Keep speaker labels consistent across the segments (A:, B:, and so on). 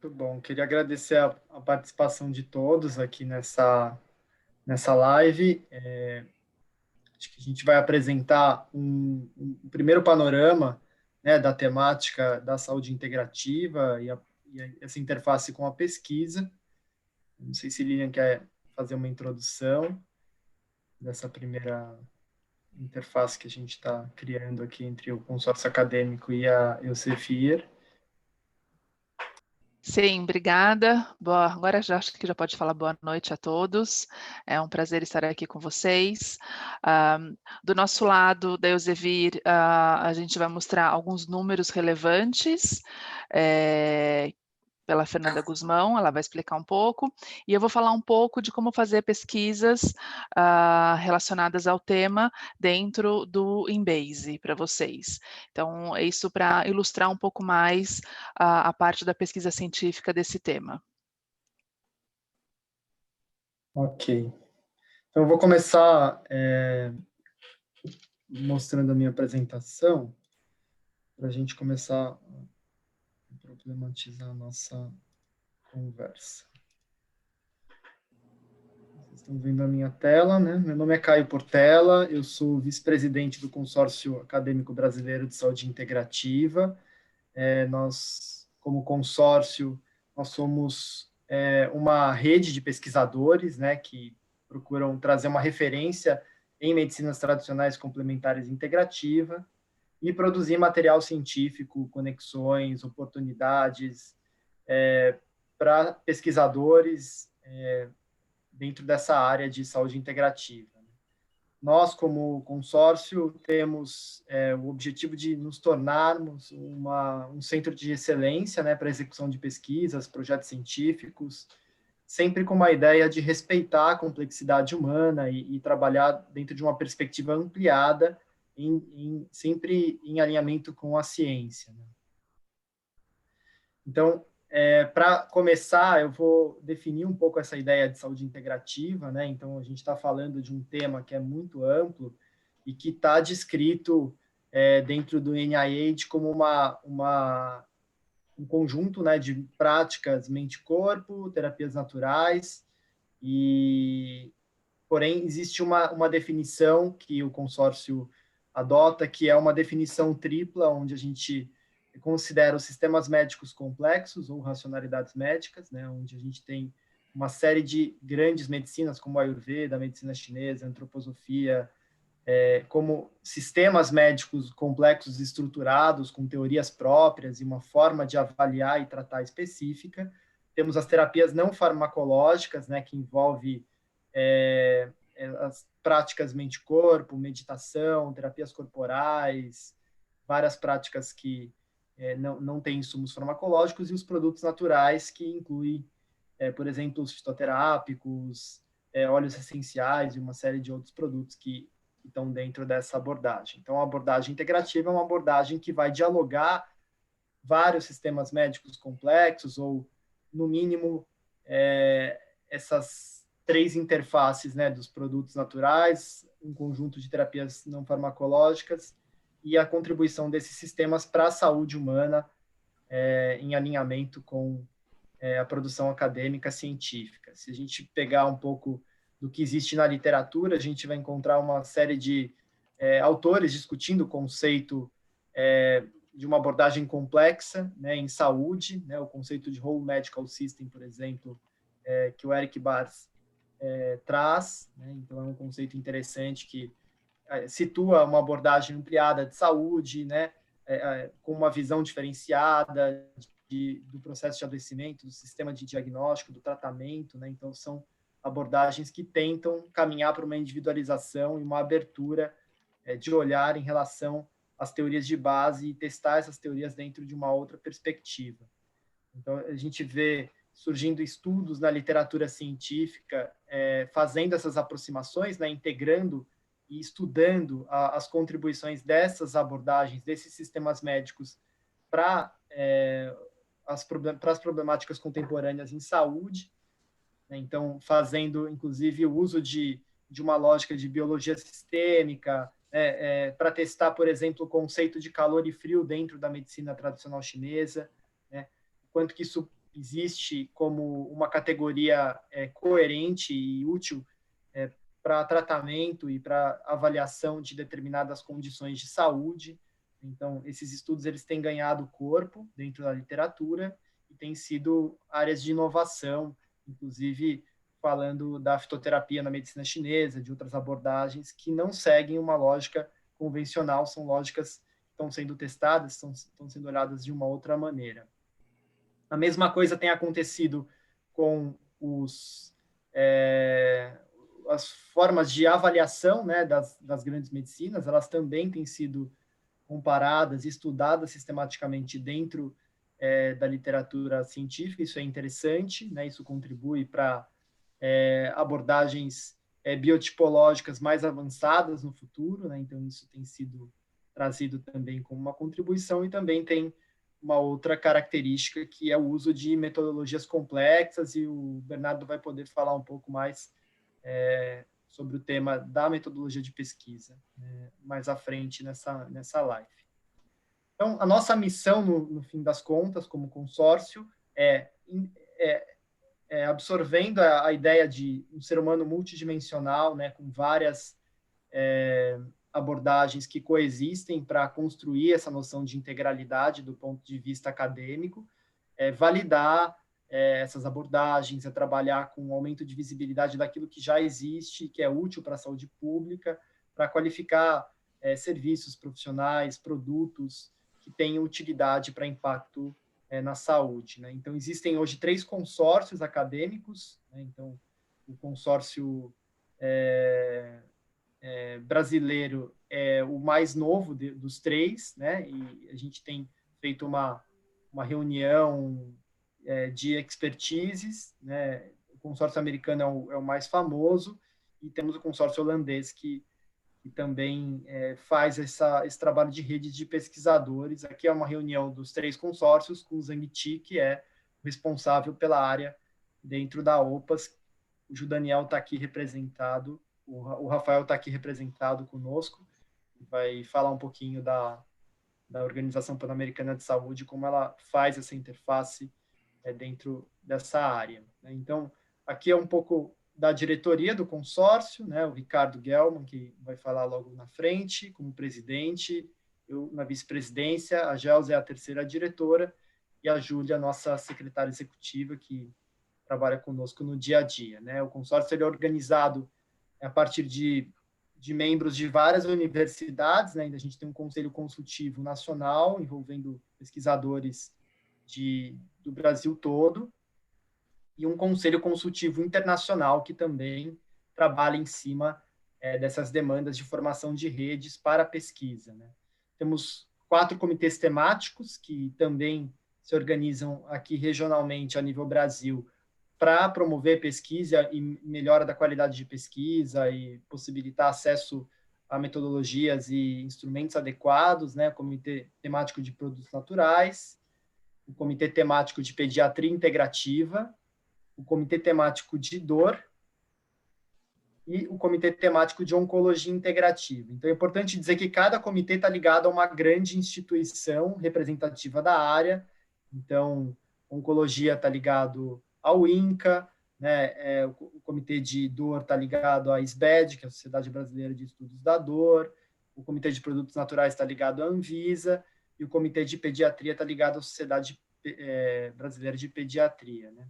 A: Muito bom. Queria agradecer a participação de todos aqui nessa live. Acho que a gente vai apresentar um primeiro panorama, né, da temática da saúde integrativa e essa interface com a pesquisa. Não sei se Lilian quer fazer uma introdução dessa primeira interface que a gente está criando aqui entre o consórcio acadêmico e a Elsevier.
B: Sim, obrigada. Agora acho que já pode falar boa noite a todos. É um prazer estar aqui com vocês. Do nosso lado, da Elsevier, a gente vai mostrar alguns números relevantes, pela Fernanda Guzmão, ela vai explicar um pouco, e eu vou falar um pouco de como fazer pesquisas relacionadas ao tema dentro do Embase para vocês. Então, é isso para ilustrar um pouco mais a parte da pesquisa científica desse tema.
A: Ok. Então, eu vou começar mostrando a minha apresentação, para a gente começar a problematizar a nossa conversa. Vocês estão vendo a minha tela, né? Meu nome é Caio Portela, eu sou vice-presidente do Consórcio Acadêmico Brasileiro de Saúde Integrativa. Nós, como consórcio, nós somos uma rede de pesquisadores, né, que procuram trazer uma referência em medicinas tradicionais complementares integrativa e produzir material científico, conexões, oportunidades para pesquisadores dentro dessa área de saúde integrativa. Nós, como consórcio, temos o objetivo de nos tornarmos um centro de excelência, né, para a execução de pesquisas, projetos científicos, sempre com uma ideia de respeitar a complexidade humana e trabalhar dentro de uma perspectiva ampliada, sempre em alinhamento com a ciência, né? Então, para começar, eu vou definir um pouco essa ideia de saúde integrativa, né? Então, a gente está falando de um tema que é muito amplo e que está descrito dentro do NIH como um conjunto, né, de práticas mente-corpo, terapias naturais, porém, existe uma definição que o consórcio adota, que é uma definição tripla, onde a gente considera os sistemas médicos complexos ou racionalidades médicas, né, onde a gente tem uma série de grandes medicinas, como a Ayurveda, a medicina chinesa, a antroposofia, como sistemas médicos complexos estruturados, com teorias próprias e uma forma de avaliar e tratar específica. Temos as terapias não farmacológicas, né, que envolve as práticas mente-corpo, meditação, terapias corporais, várias práticas que não têm insumos farmacológicos, e os produtos naturais, que incluem, por exemplo, os fitoterápicos, óleos essenciais e uma série de outros produtos que estão dentro dessa abordagem. Então, a abordagem integrativa é uma abordagem que vai dialogar vários sistemas médicos complexos, ou, no mínimo, essas três interfaces, né, dos produtos naturais, um conjunto de terapias não farmacológicas e a contribuição desses sistemas para a saúde humana em alinhamento com a produção acadêmica científica. Se a gente pegar um pouco do que existe na literatura, a gente vai encontrar uma série de autores discutindo o conceito de uma abordagem complexa, né, em saúde, né, o conceito de Whole Medical System, por exemplo, que o Eric Bars traz, né? Então, é um conceito interessante que situa uma abordagem ampliada de saúde, né, com uma visão diferenciada do processo de adoecimento, do sistema de diagnóstico, do tratamento, né? Então, são abordagens que tentam caminhar para uma individualização e uma abertura de olhar em relação às teorias de base e testar essas teorias dentro de uma outra perspectiva. Então, a gente vê surgindo estudos na literatura científica fazendo essas aproximações, né, integrando e estudando as contribuições dessas abordagens, desses sistemas médicos para as problemáticas contemporâneas em saúde, né? Então, fazendo, inclusive, o uso de uma lógica de biologia sistêmica, para testar, por exemplo, o conceito de calor e frio dentro da medicina tradicional chinesa, né? Quanto que isso existe como uma categoria coerente e útil para tratamento e para avaliação de determinadas condições de saúde. Então, esses estudos eles têm ganhado corpo dentro da literatura e têm sido áreas de inovação, inclusive falando da fitoterapia na medicina chinesa, de outras abordagens que não seguem uma lógica convencional, são lógicas que estão sendo testadas, estão sendo olhadas de uma outra maneira. A mesma coisa tem acontecido com as formas de avaliação, né, das grandes medicinas, elas também têm sido comparadas, estudadas sistematicamente dentro da literatura científica. Isso é interessante, né, isso contribui para abordagens biotipológicas mais avançadas no futuro, né, então isso tem sido trazido também como uma contribuição, e também tem uma outra característica, que é o uso de metodologias complexas, e o Bernardo vai poder falar um pouco mais sobre o tema da metodologia de pesquisa mais à frente nessa live. Então, a nossa missão, no fim das contas, como consórcio, absorvendo a ideia de um ser humano multidimensional, né, com várias abordagens que coexistem para construir essa noção de integralidade do ponto de vista acadêmico, validar essas abordagens, trabalhar com um aumento de visibilidade daquilo que já existe, que é útil para a saúde pública, para qualificar serviços profissionais, produtos que tenham utilidade para impacto na saúde, né? Então, existem hoje 3 consórcios acadêmicos, né? Então, o consórcio brasileiro é o mais novo dos 3, né? E a gente tem feito uma reunião de expertises, né? O consórcio americano é o mais famoso, e temos o consórcio holandês que também faz esse trabalho de rede de pesquisadores. Aqui é uma reunião dos 3 consórcios, com o Zhang Ti, que é responsável pela área dentro da OPAS. O Daniel está aqui representado, o Rafael está aqui representado conosco, vai falar um pouquinho da Organização Pan-Americana de Saúde, como ela faz essa interface dentro dessa área. Então, aqui é um pouco da diretoria do consórcio, né, o Ricardo Gelman, que vai falar logo na frente, como presidente, eu na vice-presidência, a Gelsa é a terceira diretora, e a Júlia, nossa secretária executiva, que trabalha conosco no dia a dia, né? O consórcio ele é organizado a partir de membros de várias universidades, né? A gente tem um conselho consultivo nacional, envolvendo pesquisadores do Brasil todo, e um conselho consultivo internacional que também trabalha em cima dessas demandas de formação de redes para pesquisa, né? Temos 4 comitês temáticos que também se organizam aqui regionalmente a nível Brasil para promover pesquisa e melhora da qualidade de pesquisa e possibilitar acesso a metodologias e instrumentos adequados, né? O Comitê Temático de Produtos Naturais, o Comitê Temático de Pediatria Integrativa, o Comitê Temático de Dor e o Comitê Temático de Oncologia Integrativa. Então, é importante dizer que cada comitê está ligado a uma grande instituição representativa da área. Então, oncologia está ligado ao INCA, né? O Comitê de Dor está ligado à SBED, que é a Sociedade Brasileira de Estudos da Dor, o Comitê de Produtos Naturais está ligado à Anvisa, e o Comitê de Pediatria está ligado à Sociedade Brasileira de Pediatria, né?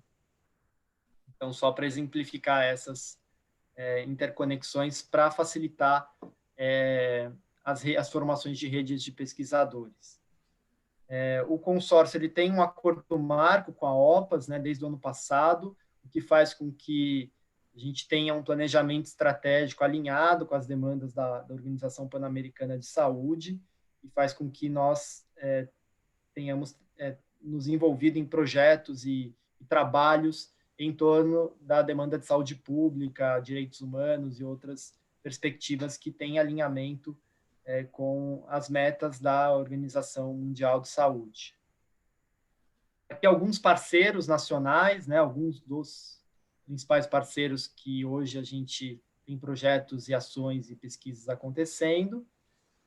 A: Então, só para exemplificar essas interconexões para facilitar as formações de redes de pesquisadores. O consórcio ele tem um acordo marco com a OPAS, né, desde o ano passado, o que faz com que a gente tenha um planejamento estratégico alinhado com as demandas da Organização Pan-Americana de Saúde, e faz com que nós tenhamos nos envolvido em projetos e trabalhos em torno da demanda de saúde pública, direitos humanos e outras perspectivas que têm alinhamento com as metas da Organização Mundial de Saúde. Aqui alguns parceiros nacionais, né, alguns dos principais parceiros que hoje a gente tem projetos e ações e pesquisas acontecendo.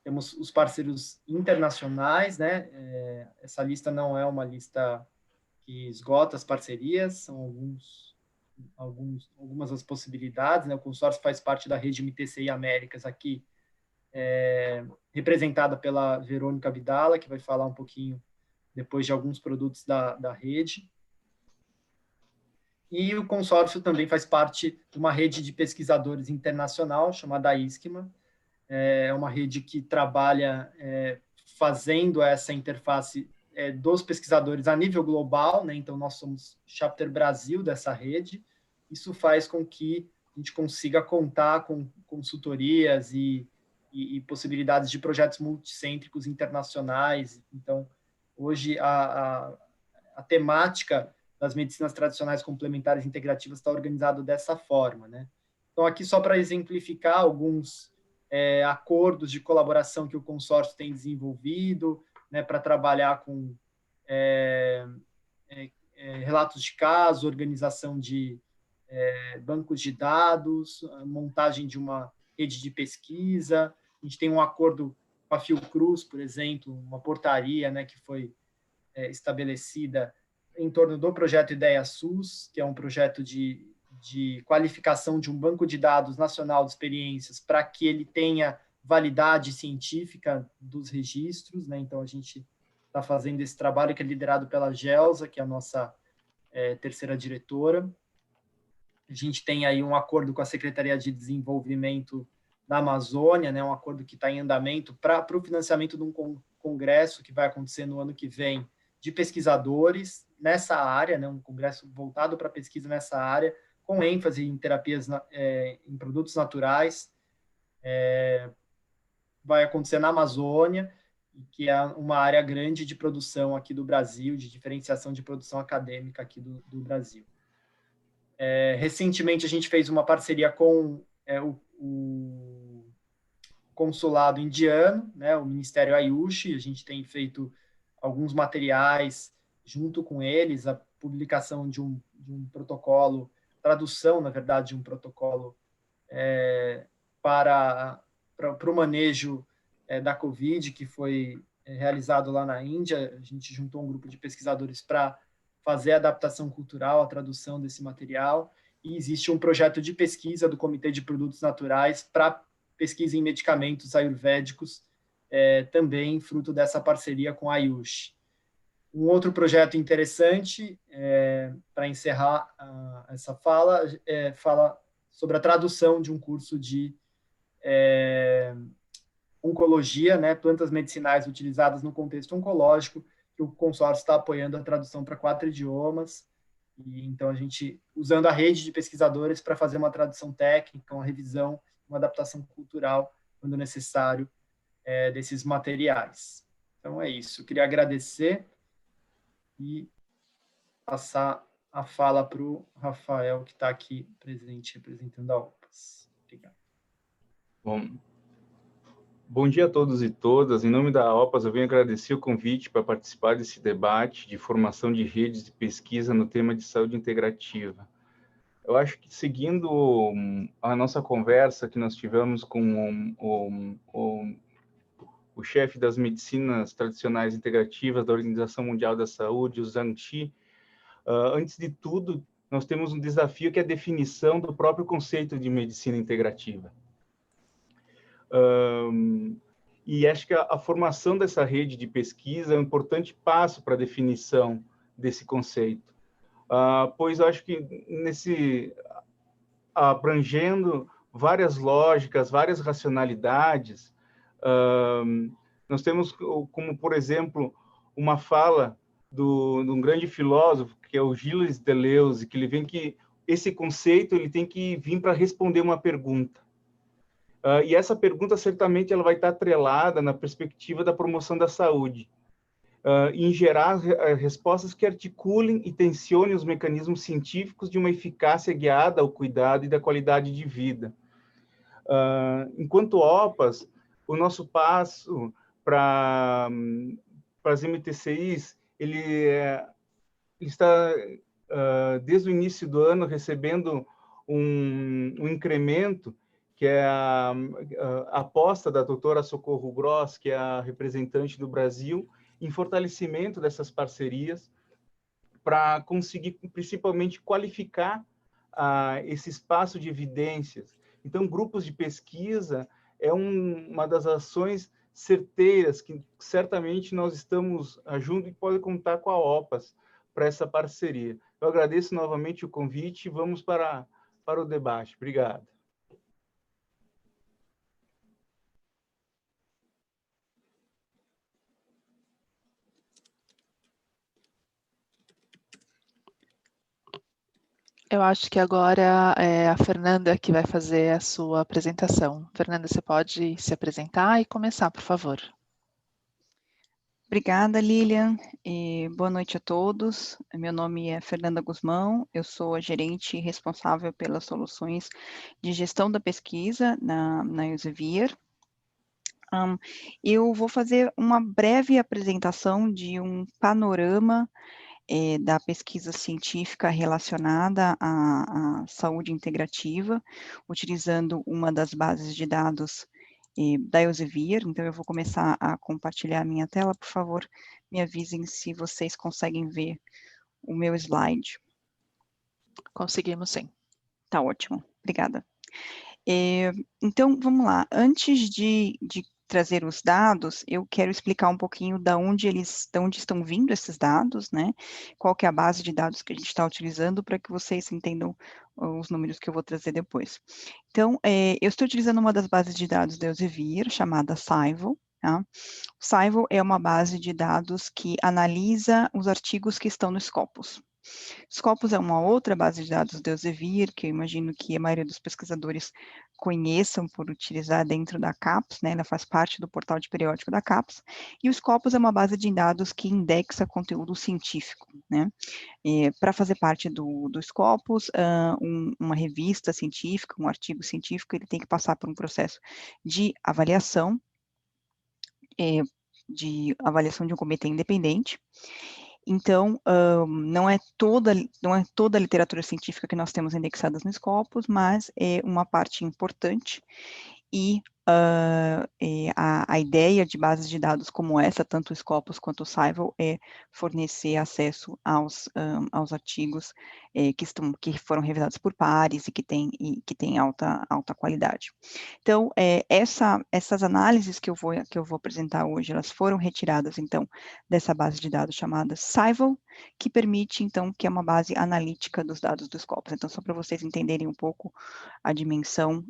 A: Temos os parceiros internacionais, né? Essa lista não é uma lista que esgota as parcerias, são algumas das possibilidades, né? O consórcio faz parte da rede MTCI Américas aqui, representada pela Verônica Abdala, que vai falar um pouquinho depois de alguns produtos da rede. E o consórcio também faz parte de uma rede de pesquisadores internacional chamada ISCMA. É uma rede que trabalha fazendo essa interface dos pesquisadores a nível global, né? Então, nós somos Chapter Brasil dessa rede. Isso faz com que a gente consiga contar com consultorias e possibilidades de projetos multicêntricos internacionais. Então, hoje, a temática das medicinas tradicionais complementares integrativas está organizado dessa forma, né? Então, aqui só para exemplificar alguns acordos de colaboração que o consórcio tem desenvolvido, né, para trabalhar com relatos de caso, organização de bancos de dados, montagem de uma rede de pesquisa. A gente tem um acordo com a Fiocruz, por exemplo, uma portaria, né, que foi estabelecida em torno do projeto Ideia SUS, que é um projeto de qualificação de um banco de dados nacional de experiências para que ele tenha validade científica dos registros, né? Então, a gente está fazendo esse trabalho que é liderado pela Gelsa, que é a nossa terceira diretora. A gente tem aí um acordo com a Secretaria de Desenvolvimento da Amazônia, né? Um acordo que está em andamento para o financiamento de um congresso que vai acontecer no ano que vem, de pesquisadores nessa área, né, um congresso voltado para pesquisa nessa área, com ênfase em terapias, em produtos naturais, vai acontecer na Amazônia, que é uma área grande de produção aqui do Brasil, de diferenciação de produção acadêmica aqui do Brasil. Recentemente, a gente fez uma parceria com o consulado indiano, né, o Ministério Ayush. A gente tem feito alguns materiais junto com eles, a publicação de um protocolo, tradução, na verdade, de um protocolo para o manejo da Covid, que foi realizado lá na Índia. A gente juntou um grupo de pesquisadores para fazer a adaptação cultural, a tradução desse material, e existe um projeto de pesquisa do Comitê de Produtos Naturais para pesquisa em medicamentos ayurvédicos, também fruto dessa parceria com a Ayush. Um outro projeto interessante, para encerrar essa fala, fala sobre a tradução de um curso de oncologia, né, plantas medicinais utilizadas no contexto oncológico, que o consórcio está apoiando a tradução para 4 idiomas. E então, a gente, usando a rede de pesquisadores para fazer uma tradução técnica, uma revisão, uma adaptação cultural, quando necessário, desses materiais. Então, é isso. Eu queria agradecer e passar a fala para o Rafael, que está aqui presente, representando a OPAS. Obrigado.
C: Bom dia a todos e todas. Em nome da OPAS, eu venho agradecer o convite para participar desse debate de formação de redes de pesquisa no tema de saúde integrativa. Eu acho que, seguindo a nossa conversa que nós tivemos com o chefe das medicinas tradicionais integrativas da Organização Mundial da Saúde, o Zhang Qi, antes de tudo, nós temos um desafio que é a definição do próprio conceito de medicina integrativa. E acho que a formação dessa rede de pesquisa é um importante passo para a definição desse conceito, pois eu acho que abrangendo várias lógicas, várias racionalidades, nós temos como, por exemplo, uma fala de um grande filósofo, que é o Gilles Deleuze, que ele vem que esse conceito ele tem que vir para responder uma pergunta. E essa pergunta, certamente, ela vai estar atrelada na perspectiva da promoção da saúde, em gerar respostas que articulem e tensionem os mecanismos científicos de uma eficácia guiada ao cuidado e da qualidade de vida. Enquanto OPAS, o nosso passo para as MTCIs, ele está, desde o início do ano, recebendo um incremento, que é a aposta da doutora Socorro Gross, que é a representante do Brasil, em fortalecimento dessas parcerias, para conseguir, principalmente, qualificar esse espaço de evidências. Então, grupos de pesquisa é uma das ações certeiras que certamente nós estamos junto e pode contar com a OPAS para essa parceria. Eu agradeço novamente o convite e vamos para o debate. Obrigado.
B: Eu acho que agora é a Fernanda que vai fazer a sua apresentação. Fernanda, você pode se apresentar e começar, por favor.
D: Obrigada, Lilian, e boa noite a todos. Meu nome é Fernanda Guzmão, eu sou a gerente responsável pelas soluções de gestão da pesquisa na Elsevier. Eu vou fazer uma breve apresentação de um panorama da pesquisa científica relacionada à saúde integrativa, utilizando uma das bases de dados da Elsevier. Então, eu vou começar a compartilhar a minha tela. Por favor, me avisem se vocês conseguem ver o meu slide.
B: Conseguimos, sim.
D: Tá ótimo, obrigada. Então, vamos lá. Antes de trazer os dados, eu quero explicar um pouquinho de onde estão vindo esses dados, né? Qual que é a base de dados que a gente está utilizando para que vocês entendam os números que eu vou trazer depois. Então, eu estou utilizando uma das bases de dados da Elsevier, chamada Scival, tá? Scival é uma base de dados que analisa os artigos que estão no Scopus. Scopus é uma outra base de dados da Elsevier, que eu imagino que a maioria dos pesquisadores conheçam por utilizar dentro da CAPES, né? Ela faz parte do portal de periódico da CAPES, e o Scopus é uma base de dados que indexa conteúdo científico, né? Para fazer parte do Scopus, uma revista científica, um artigo científico, ele tem que passar por um processo de avaliação de um comitê independente. Então, não é toda a literatura científica que nós temos indexadas no Scopus, mas é uma parte importante, e a ideia de bases de dados como essa, tanto o Scopus quanto o Scival, é fornecer acesso aos artigos que foram revisados por pares e que têm alta qualidade. Então, essas análises que eu vou apresentar hoje, elas foram retiradas, então, dessa base de dados chamada Scival, que permite, então, que é uma base analítica dos dados do Scopus. Então, só para vocês entenderem um pouco a dimensão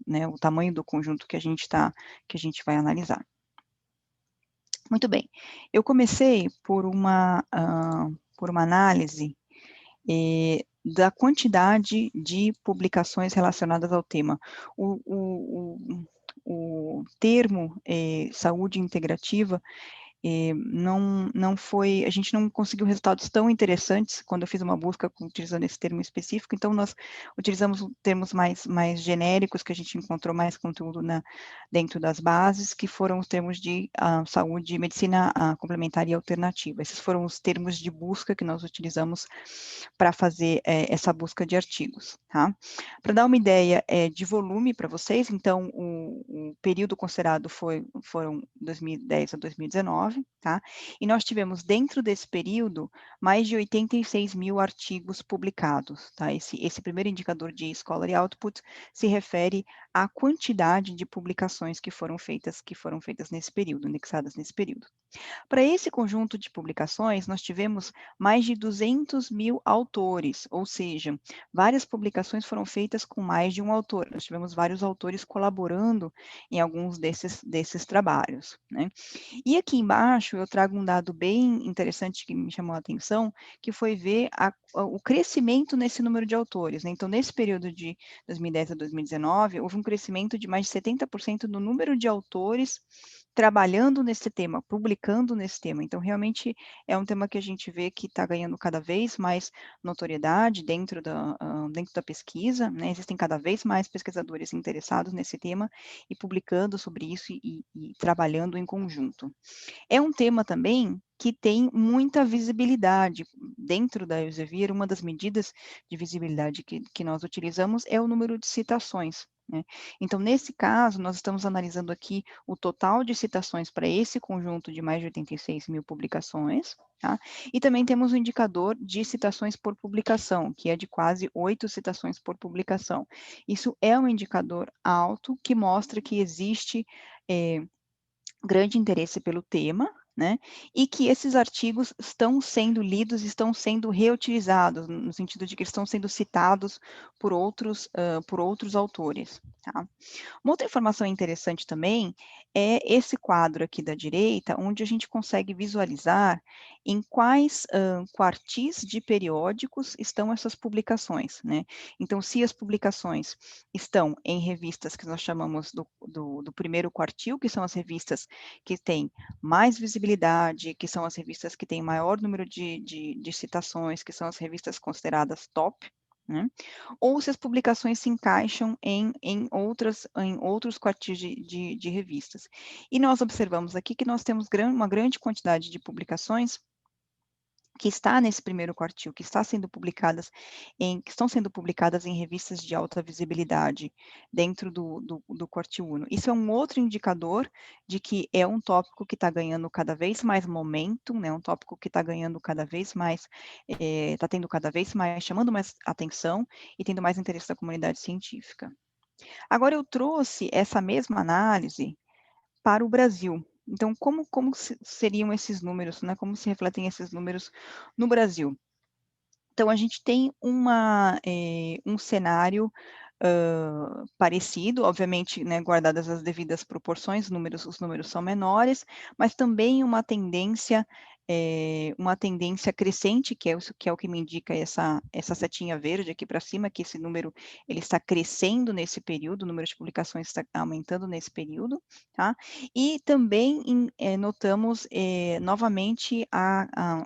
D: né, o tamanho do conjunto que a gente vai analisar. Muito bem, eu comecei por uma análise da quantidade de publicações relacionadas ao tema. O termo saúde integrativa não foi, a gente não conseguiu resultados tão interessantes quando eu fiz uma busca utilizando esse termo específico, então nós utilizamos termos mais genéricos, que a gente encontrou mais conteúdo dentro das bases, que foram os termos de saúde, medicina complementar e alternativa. Esses foram os termos de busca que nós utilizamos para fazer essa busca de artigos, tá? Para dar uma ideia de volume para vocês, então, o período considerado foram 2010 a 2019, tá? E nós tivemos, dentro desse período, mais de 86 mil artigos publicados, tá? Esse primeiro indicador de Scholarly Output se refere à quantidade de publicações que foram feitas nesse período, indexadas nesse período. Para esse conjunto de publicações, nós tivemos mais de 200 mil autores, ou seja, várias publicações foram feitas com mais de um autor. Nós tivemos vários autores colaborando em alguns desses trabalhos, né? E aqui embaixo eu trago um dado bem interessante que me chamou a atenção, que foi ver o crescimento nesse número de autores, né? Então, nesse período de 2010 a 2019, houve um crescimento de mais de 70% no número de autores trabalhando nesse tema, publicando nesse tema. Então, realmente é um tema que a gente vê que está ganhando cada vez mais notoriedade dentro da pesquisa, né? Existem cada vez mais pesquisadores interessados nesse tema e publicando sobre isso e trabalhando em conjunto. É um tema também que tem muita visibilidade. Dentro da Elsevier, uma das medidas de visibilidade que nós utilizamos é o número de citações, né? Então, nesse caso, nós estamos analisando aqui o total de citações para esse conjunto de mais de 86 mil publicações, tá? E também temos o indicador de citações por publicação, que é de quase 8 citações por publicação. Isso é um indicador alto que mostra que existe grande interesse pelo tema, né? E que esses artigos estão sendo lidos, estão sendo reutilizados, no sentido de que estão sendo citados por outros autores, tá? Uma outra informação interessante também é esse quadro aqui da direita, onde a gente consegue visualizar em quais quartis de periódicos estão essas publicações, né? Então, se as publicações estão em revistas que nós chamamos do primeiro quartil, que são as revistas que têm mais visibilidade, que são as revistas que têm maior número de citações, que são as revistas consideradas top, né? Ou se as publicações se encaixam em outros quartis de revistas. E nós observamos aqui que nós temos uma grande quantidade de publicações que está nesse primeiro quartil, que estão sendo publicadas em revistas de alta visibilidade dentro do quartil 1. Isso é um outro indicador de que é um tópico que está ganhando cada vez mais momentum, né? Um tópico que está ganhando cada vez mais, está tendo cada vez mais, chamando mais atenção e tendo mais interesse da comunidade científica. Agora, eu trouxe essa mesma análise para o Brasil. Então, como seriam esses números, né? Como se refletem esses números no Brasil? Então, a gente tem um cenário parecido, obviamente, né, guardadas as devidas proporções, os números são menores, mas também uma tendência crescente, que é o que me indica essa setinha verde aqui para cima, que esse número ele está crescendo nesse período, o número de publicações está aumentando nesse período, tá? E também notamos novamente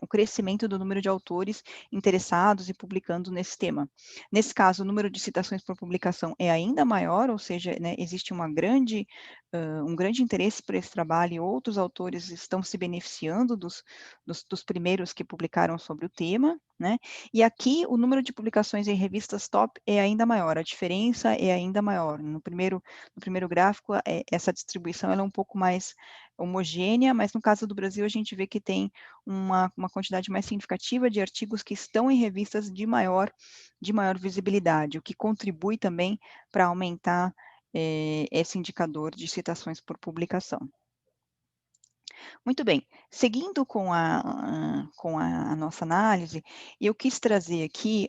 D: o crescimento do número de autores interessados e publicando nesse tema. Nesse caso, o número de citações por publicação é ainda maior, ou seja, né, existe um grande interesse por esse trabalho e outros autores estão se beneficiando dos primeiros que publicaram sobre o tema, né? E aqui o número de publicações em revistas top é ainda maior, a diferença é ainda maior. No primeiro gráfico, essa distribuição ela é um pouco mais homogênea, mas no caso do Brasil a gente vê que tem uma quantidade mais significativa de artigos que estão em revistas de maior visibilidade, o que contribui também para aumentar esse indicador de citações por publicação. Muito bem, seguindo com a nossa análise, eu quis trazer aqui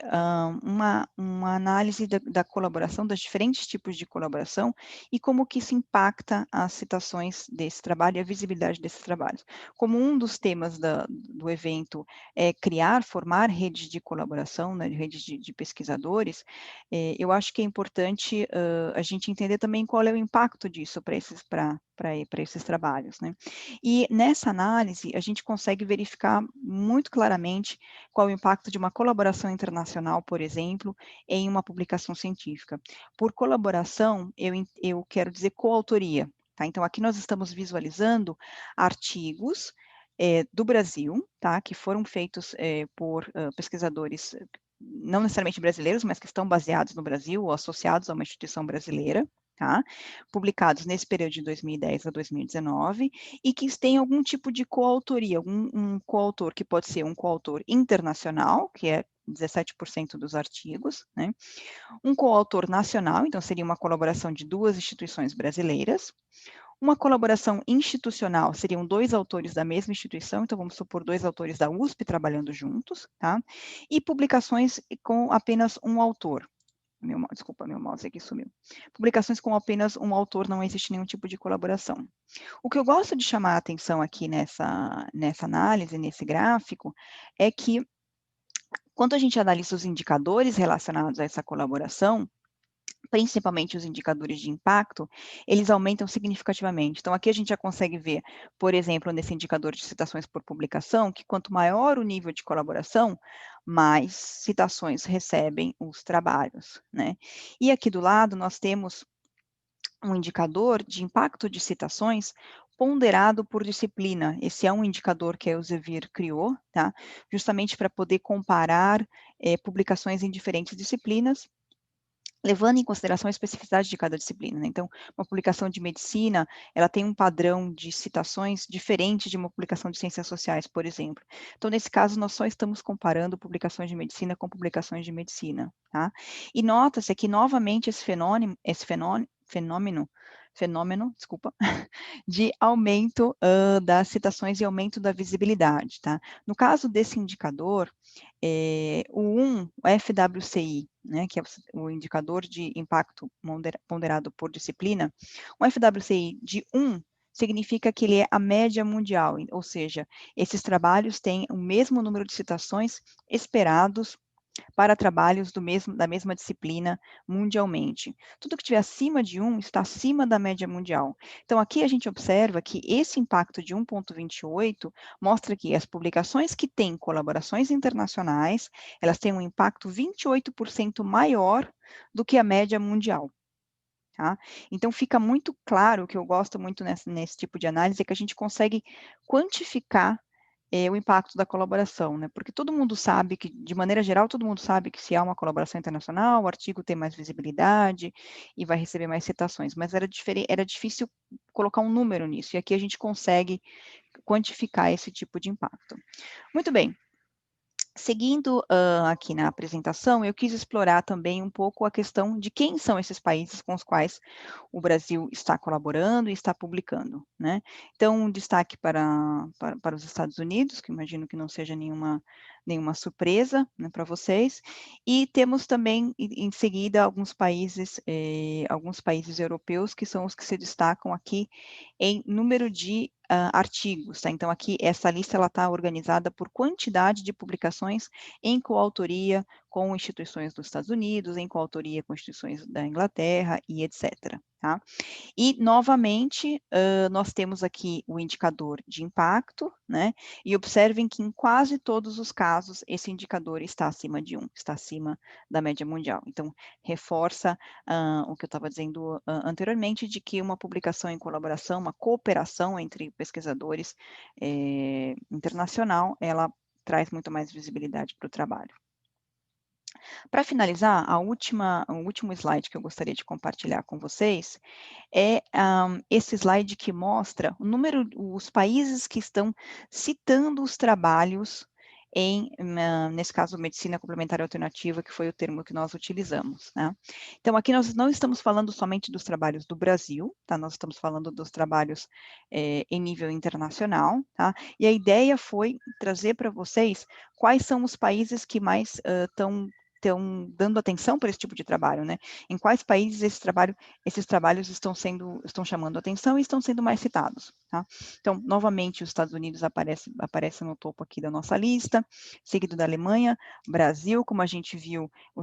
D: uma análise da colaboração, dos diferentes tipos de colaboração e como que isso impacta as citações desse trabalho e a visibilidade desses trabalhos. Como um dos temas do evento é formar redes de colaboração, né, redes de pesquisadores, eu acho que é importante a gente entender também qual é o impacto disso para esses trabalhos, né? E nessa análise, a gente consegue verificar muito claramente qual é o impacto de uma colaboração internacional, por exemplo, em uma publicação científica. Por colaboração, eu quero dizer coautoria, tá? Então, aqui nós estamos visualizando artigos do Brasil, tá? Que foram feitos por pesquisadores não necessariamente brasileiros, mas que estão baseados no Brasil ou associados a uma instituição brasileira, tá? Publicados nesse período de 2010 a 2019, e que têm algum tipo de coautoria, um coautor que pode ser um coautor internacional, que é 17% dos artigos, né? Um coautor nacional, então seria uma colaboração de 2 instituições brasileiras. Uma colaboração institucional, seriam 2 autores da mesma instituição, então vamos supor 2 autores da USP trabalhando juntos, tá? E publicações com apenas um autor. Desculpa, meu mouse aqui sumiu. Publicações com apenas um autor, não existe nenhum tipo de colaboração. O que eu gosto de chamar a atenção aqui nessa análise, nesse gráfico, é que quando a gente analisa os indicadores relacionados a essa colaboração, principalmente os indicadores de impacto, eles aumentam significativamente. Então, aqui a gente já consegue ver, por exemplo, nesse indicador de citações por publicação, que quanto maior o nível de colaboração, mais citações recebem os trabalhos, né? E aqui do lado nós temos um indicador de impacto de citações ponderado por disciplina. Esse é um indicador que a Elsevier criou, tá? Justamente para poder comparar publicações em diferentes disciplinas, levando em consideração a especificidade de cada disciplina, né? Então, uma publicação de medicina, ela tem um padrão de citações diferente de uma publicação de ciências sociais, por exemplo. Então, nesse caso, nós só estamos comparando publicações de medicina com publicações de medicina, tá? E nota-se aqui, novamente, fenômeno, desculpa, de aumento das citações e aumento da visibilidade, tá? No caso desse indicador, o FWCI, né, que é o indicador de impacto ponderado por disciplina, um FWCI de 1 significa que ele é a média mundial, ou seja, esses trabalhos têm o mesmo número de citações esperados para trabalhos da mesma disciplina mundialmente. Tudo que tiver acima de 1 está acima da média mundial. Então, aqui a gente observa que esse impacto de 1,28 mostra que as publicações que têm colaborações internacionais, elas têm um impacto 28% maior do que a média mundial. Tá? Então, fica muito claro, o que eu gosto muito nesse tipo de análise, é que a gente consegue quantificar o impacto da colaboração, né? Porque todo mundo sabe que, de maneira geral, todo mundo sabe que se há uma colaboração internacional, o artigo tem mais visibilidade e vai receber mais citações, mas era difícil colocar um número nisso, e aqui a gente consegue quantificar esse tipo de impacto. Muito bem. Seguindo aqui na apresentação, eu quis explorar também um pouco a questão de quem são esses países com os quais o Brasil está colaborando e está publicando, né? Então, um destaque para os Estados Unidos, que imagino que não seja nenhuma surpresa, né, para vocês, e temos também, em seguida, alguns países europeus, que são os que se destacam aqui em número de artigos, tá? Então, aqui, essa lista, ela está organizada por quantidade de publicações em coautoria com instituições dos Estados Unidos, em coautoria com instituições da Inglaterra e etc., tá? E, novamente, nós temos aqui o indicador de impacto, né? E observem que em quase todos os casos, esse indicador está acima de 1, está acima da média mundial. Então, reforça o que eu estava dizendo anteriormente, de que uma publicação em colaboração, uma cooperação entre pesquisadores internacional, ela traz muito mais visibilidade para o trabalho. Para finalizar, o último slide que eu gostaria de compartilhar com vocês é esse slide que mostra os países que estão citando os trabalhos nesse caso, medicina complementar alternativa, que foi o termo que nós utilizamos, né? Então, aqui nós não estamos falando somente dos trabalhos do Brasil, tá? Nós estamos falando dos trabalhos em nível internacional, tá? E a ideia foi trazer para vocês quais são os países que mais estão dando atenção para esse tipo de trabalho, né? Em quais países esses trabalhos estão chamando atenção e estão sendo mais citados, tá? Então, novamente, os Estados Unidos aparece no topo aqui da nossa lista, seguido da Alemanha, Brasil, como a gente viu, o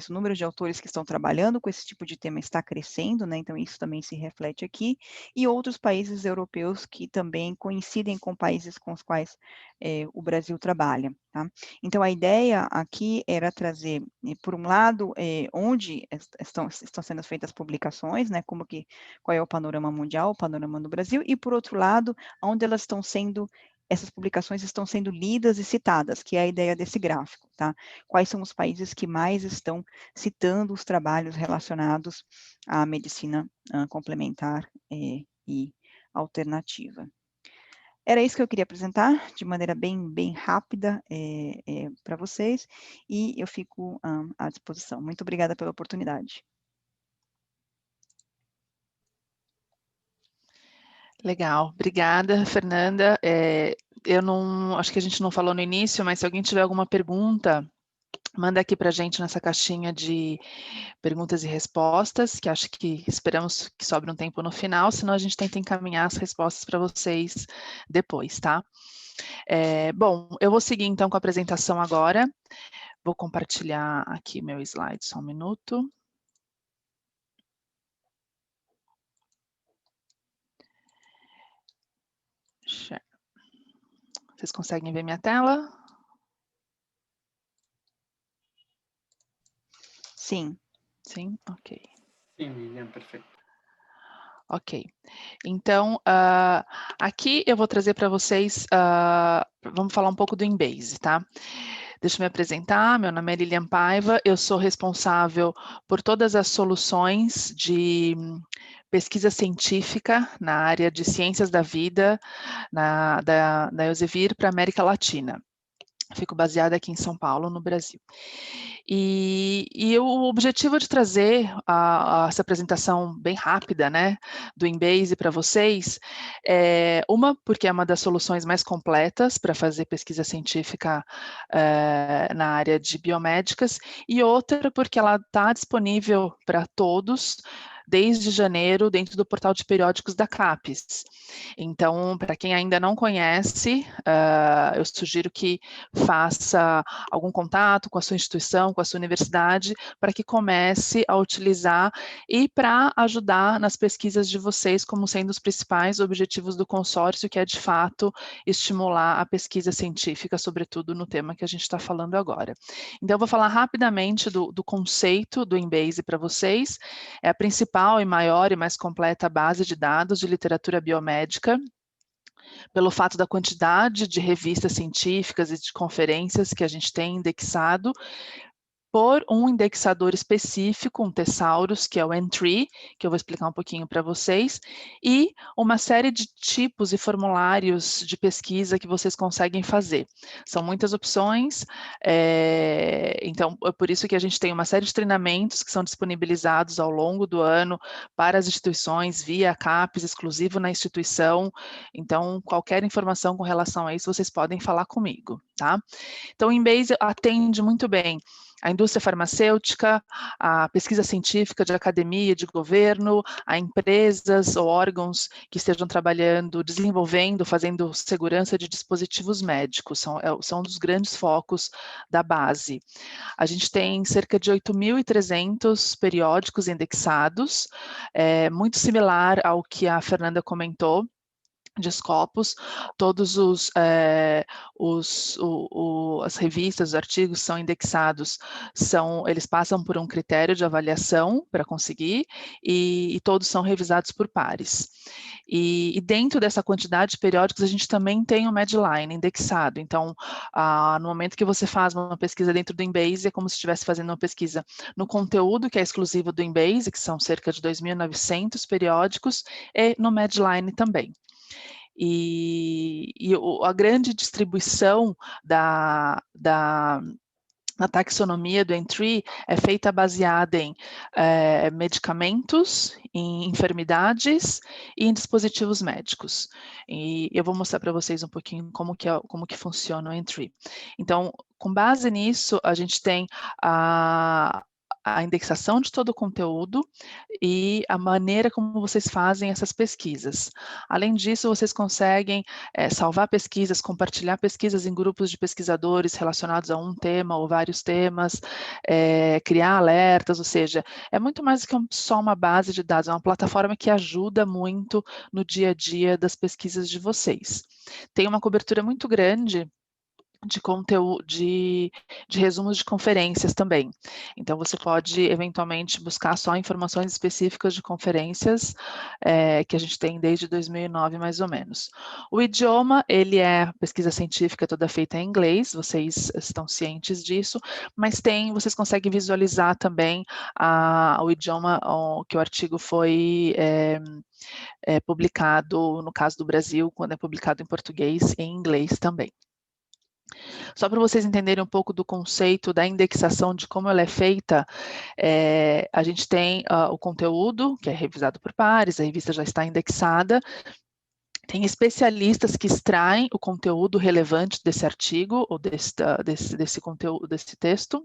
D: número de autores que estão trabalhando com esse tipo de tema está crescendo, né? Então, isso também se reflete aqui, e outros países europeus que também coincidem com países com os quais o Brasil trabalha, tá? Então, a ideia aqui era trazer, por um lado, onde estão sendo feitas publicações, né, qual é o panorama mundial, o panorama no Brasil, e, por outro lado, onde essas publicações estão sendo lidas e citadas, que é a ideia desse gráfico, tá? Quais são os países que mais estão citando os trabalhos relacionados à medicina complementar e alternativa. Era isso que eu queria apresentar, de maneira bem rápida para vocês, e eu fico à disposição. Muito obrigada pela oportunidade.
B: Legal, obrigada, Fernanda. Acho que a gente não falou no início, mas se alguém tiver alguma pergunta, manda aqui para a gente nessa caixinha de perguntas e respostas, que acho que esperamos que sobre um tempo no final, senão a gente tenta encaminhar as respostas para vocês depois, tá? Bom, eu vou seguir então com a apresentação agora. Vou compartilhar aqui meu slide, só um minuto. Vocês conseguem ver minha tela?
D: Sim.
B: Sim? Ok.
A: Sim, Lilian, perfeito.
B: Ok. Então, aqui eu vou trazer para vocês, vamos falar um pouco do Embase, tá? Deixa eu me apresentar, meu nome é Lilian Paiva, eu sou responsável por todas as soluções de pesquisa científica na área de ciências da vida da Elsevier para a América Latina. Fico baseada aqui em São Paulo, no Brasil. E o objetivo de trazer essa apresentação bem rápida, né, do Embase para vocês, porque é uma das soluções mais completas para fazer pesquisa científica na área de biomédicas, e outra porque ela está disponível para todos, desde janeiro, dentro do portal de periódicos da CAPES. Então, para quem ainda não conhece, eu sugiro que faça algum contato com a sua instituição, com a sua universidade, para que comece a utilizar e para ajudar nas pesquisas de vocês, como sendo os principais objetivos do consórcio, que é, de fato, estimular a pesquisa científica, sobretudo no tema que a gente está falando agora. Então, eu vou falar rapidamente do conceito do Embase para vocês. É a principal e maior e mais completa base de dados de literatura biomédica, pelo fato da quantidade de revistas científicas e de conferências que a gente tem indexado, por um indexador específico, um Thesaurus, que é o N3, que eu vou explicar um pouquinho para vocês, e uma série de tipos e formulários de pesquisa que vocês conseguem fazer. São muitas opções, então é por isso que a gente tem uma série de treinamentos que são disponibilizados ao longo do ano para as instituições, via CAPES, exclusivo na instituição. Então, qualquer informação com relação a isso, vocês podem falar comigo, tá? Então, o Embase atende muito bem a indústria farmacêutica, a pesquisa científica de academia, de governo, a empresas ou órgãos que estejam trabalhando, desenvolvendo, fazendo segurança de dispositivos médicos, são um dos grandes focos da base. A gente tem cerca de 8.300 periódicos indexados, muito similar ao que a Fernanda comentou, de Scopus, todos as revistas, os artigos são indexados, eles passam por um critério de avaliação para conseguir, e todos são revisados por pares. E dentro dessa quantidade de periódicos, a gente também tem o Medline indexado. Então, no momento que você faz uma pesquisa dentro do Embase, é como se estivesse fazendo uma pesquisa no conteúdo que é exclusivo do Embase, que são cerca de 2.900 periódicos, e no Medline também. A grande distribuição na taxonomia do N3 é feita baseada em medicamentos, em enfermidades e em dispositivos médicos. E eu vou mostrar para vocês um pouquinho como que funciona o N3. Então, com base nisso, a gente tem a indexação de todo o conteúdo e a maneira como vocês fazem essas pesquisas. Além disso, vocês conseguem salvar pesquisas, compartilhar pesquisas em grupos de pesquisadores relacionados a um tema ou vários temas, criar alertas, ou seja, é muito mais do que só uma base de dados, é uma plataforma que ajuda muito no dia a dia das pesquisas de vocês. Tem uma cobertura muito grande de conteúdo, de resumos de conferências também. Então, você pode, eventualmente, buscar só informações específicas de conferências que a gente tem desde 2009, mais ou menos. O idioma, ele é pesquisa científica toda feita em inglês, vocês estão cientes disso, mas vocês conseguem visualizar também o idioma que o artigo foi publicado, no caso do Brasil, quando é publicado em português e em inglês também. Só para vocês entenderem um pouco do conceito da indexação, de como ela é feita, a gente tem o conteúdo, que é revisado por pares, a revista já está indexada, tem especialistas que extraem o conteúdo relevante desse artigo, ou desse conteúdo, desse texto,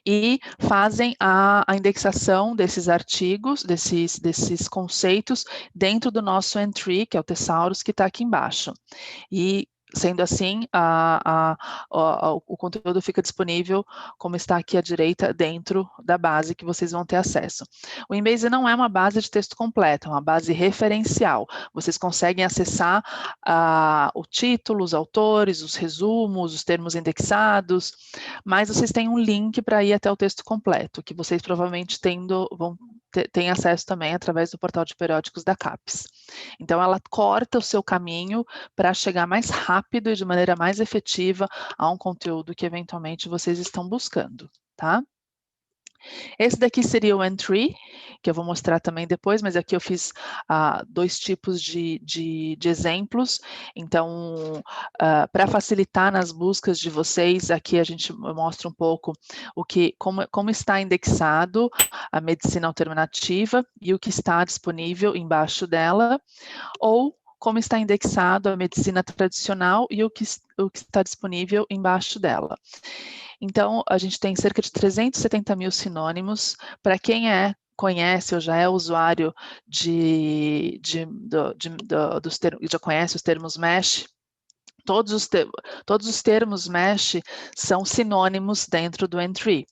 B: e fazem a indexação desses artigos, desses conceitos, dentro do nosso N3, que é o Thesaurus, que está aqui embaixo. E, sendo assim, o conteúdo fica disponível, como está aqui à direita, dentro da base que vocês vão ter acesso. O Embase não é uma base de texto completa, é uma base referencial. Vocês conseguem acessar o título, os autores, os resumos, os termos indexados, mas vocês têm um link para ir até o texto completo, que vocês provavelmente vão tem acesso também através do portal de periódicos da CAPES. Então, ela corta o seu caminho para chegar mais rápido e de maneira mais efetiva a um conteúdo que eventualmente vocês estão buscando, tá? Esse daqui seria o N3, que eu vou mostrar também depois, mas aqui eu fiz 2 tipos de exemplos. Então, para facilitar nas buscas de vocês, aqui a gente mostra um pouco como está indexado a medicina alternativa e o que está disponível embaixo dela, ou como está indexado a medicina tradicional e o que está disponível embaixo dela. Então, a gente tem cerca de 370 mil sinônimos. Para quem conhece ou já é usuário já conhece os termos MESH, todos os termos MESH são sinônimos dentro do N3.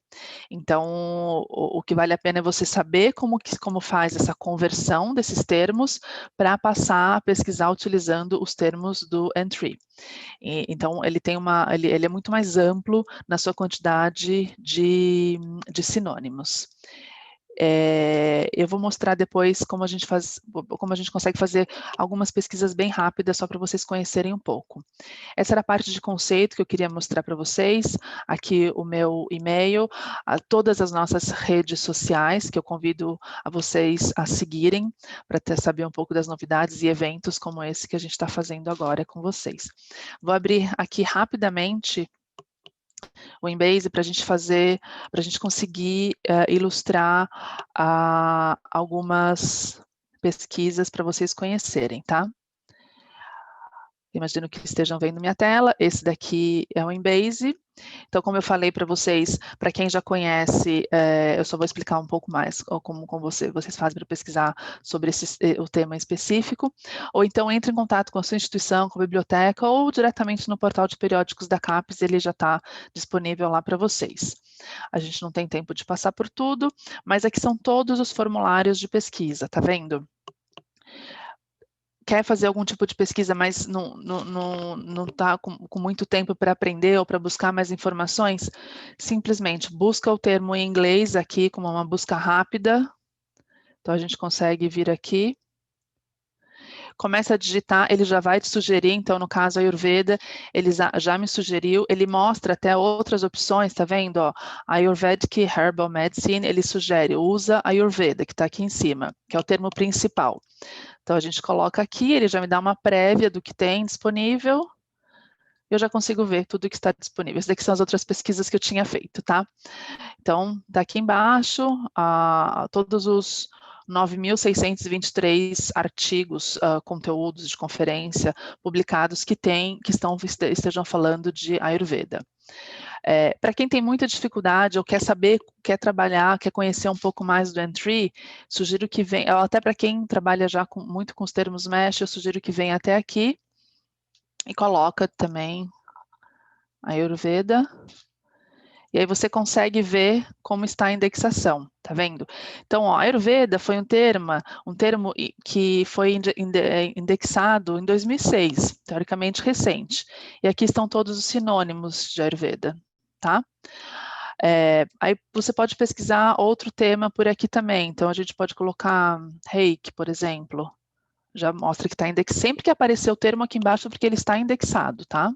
B: Então, o que vale a pena é você saber como faz essa conversão desses termos para passar a pesquisar utilizando os termos do N3. Então, ele é muito mais amplo na sua quantidade de sinônimos. Eu vou mostrar depois como a gente consegue fazer algumas pesquisas bem rápidas, só para vocês conhecerem um pouco. Essa era a parte de conceito que eu queria mostrar para vocês. Aqui o meu e-mail, todas as nossas redes sociais, que eu convido a vocês a seguirem, para saber um pouco das novidades e eventos como esse que a gente está fazendo agora com vocês. Vou abrir aqui rapidamente o Embase para a gente conseguir ilustrar algumas pesquisas para vocês conhecerem, tá? Imagino que estejam vendo minha tela. Esse daqui é o Embase. Então, como eu falei para vocês, para quem já conhece, eu só vou explicar um pouco mais como vocês fazem para pesquisar sobre o tema específico. Ou então, entre em contato com a sua instituição, com a biblioteca, ou diretamente no portal de periódicos da CAPES, ele já está disponível lá para vocês. A gente não tem tempo de passar por tudo, mas aqui são todos os formulários de pesquisa, tá vendo? Quer fazer algum tipo de pesquisa, mas não está com muito tempo para aprender ou para buscar mais informações, simplesmente busca o termo em inglês aqui como uma busca rápida. Então, a gente consegue vir aqui. Começa a digitar, ele já vai te sugerir, então, no caso, a Ayurveda, ele já me sugeriu, ele mostra até outras opções, tá vendo? Ó, Ayurvedic Herbal Medicine, ele sugere, usa Ayurveda, que está aqui em cima, que é o termo principal. Então, a gente coloca aqui, ele já me dá uma prévia do que tem disponível, eu já consigo ver tudo que está disponível. Essas daqui são as outras pesquisas que eu tinha feito, tá? Então, daqui embaixo, todos os 9.623 artigos, conteúdos de conferência publicados que estejam falando de Ayurveda. Para quem tem muita dificuldade ou quer saber, quer trabalhar, quer conhecer um pouco mais do N3, sugiro que venha, até para quem trabalha já muito com os termos MESH, eu sugiro que venha até aqui e coloca também Ayurveda. E aí você consegue ver como está a indexação, tá vendo? Então, ó, Ayurveda foi um termo que foi indexado em 2006, teoricamente recente. E aqui estão todos os sinônimos de Ayurveda, tá? Aí você pode pesquisar outro tema por aqui também. Então, a gente pode colocar Reiki, por exemplo. Já mostra que está indexado. Sempre que aparecer o termo aqui embaixo, porque ele está indexado, tá?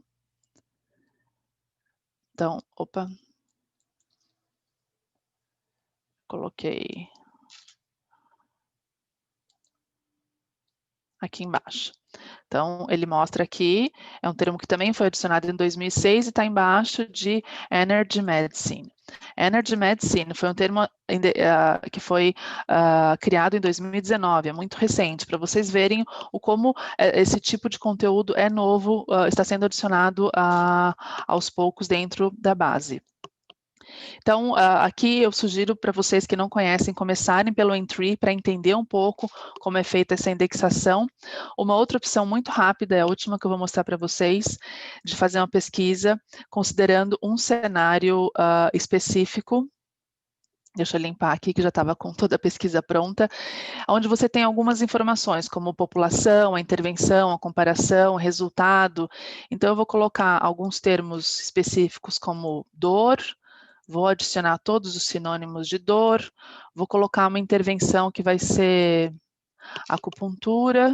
B: Então, opa. Coloquei aqui embaixo. Então, ele mostra aqui, é um termo que também foi adicionado em 2006 e está embaixo de Energy Medicine. Energy Medicine foi um termo que foi criado em 2019, é muito recente, para vocês verem como esse tipo de conteúdo é novo, está sendo adicionado aos poucos dentro da base. Então, aqui eu sugiro para vocês que não conhecem, começarem pelo N3 para entender um pouco como é feita essa indexação. Uma outra opção muito rápida, é a última que eu vou mostrar para vocês, de fazer uma pesquisa considerando um cenário específico. Deixa eu limpar aqui, que já estava com toda a pesquisa pronta, onde você tem algumas informações, como população, a intervenção, a comparação, o resultado. Então, eu vou colocar alguns termos específicos como dor, vou adicionar todos os sinônimos de dor, vou colocar uma intervenção que vai ser acupuntura,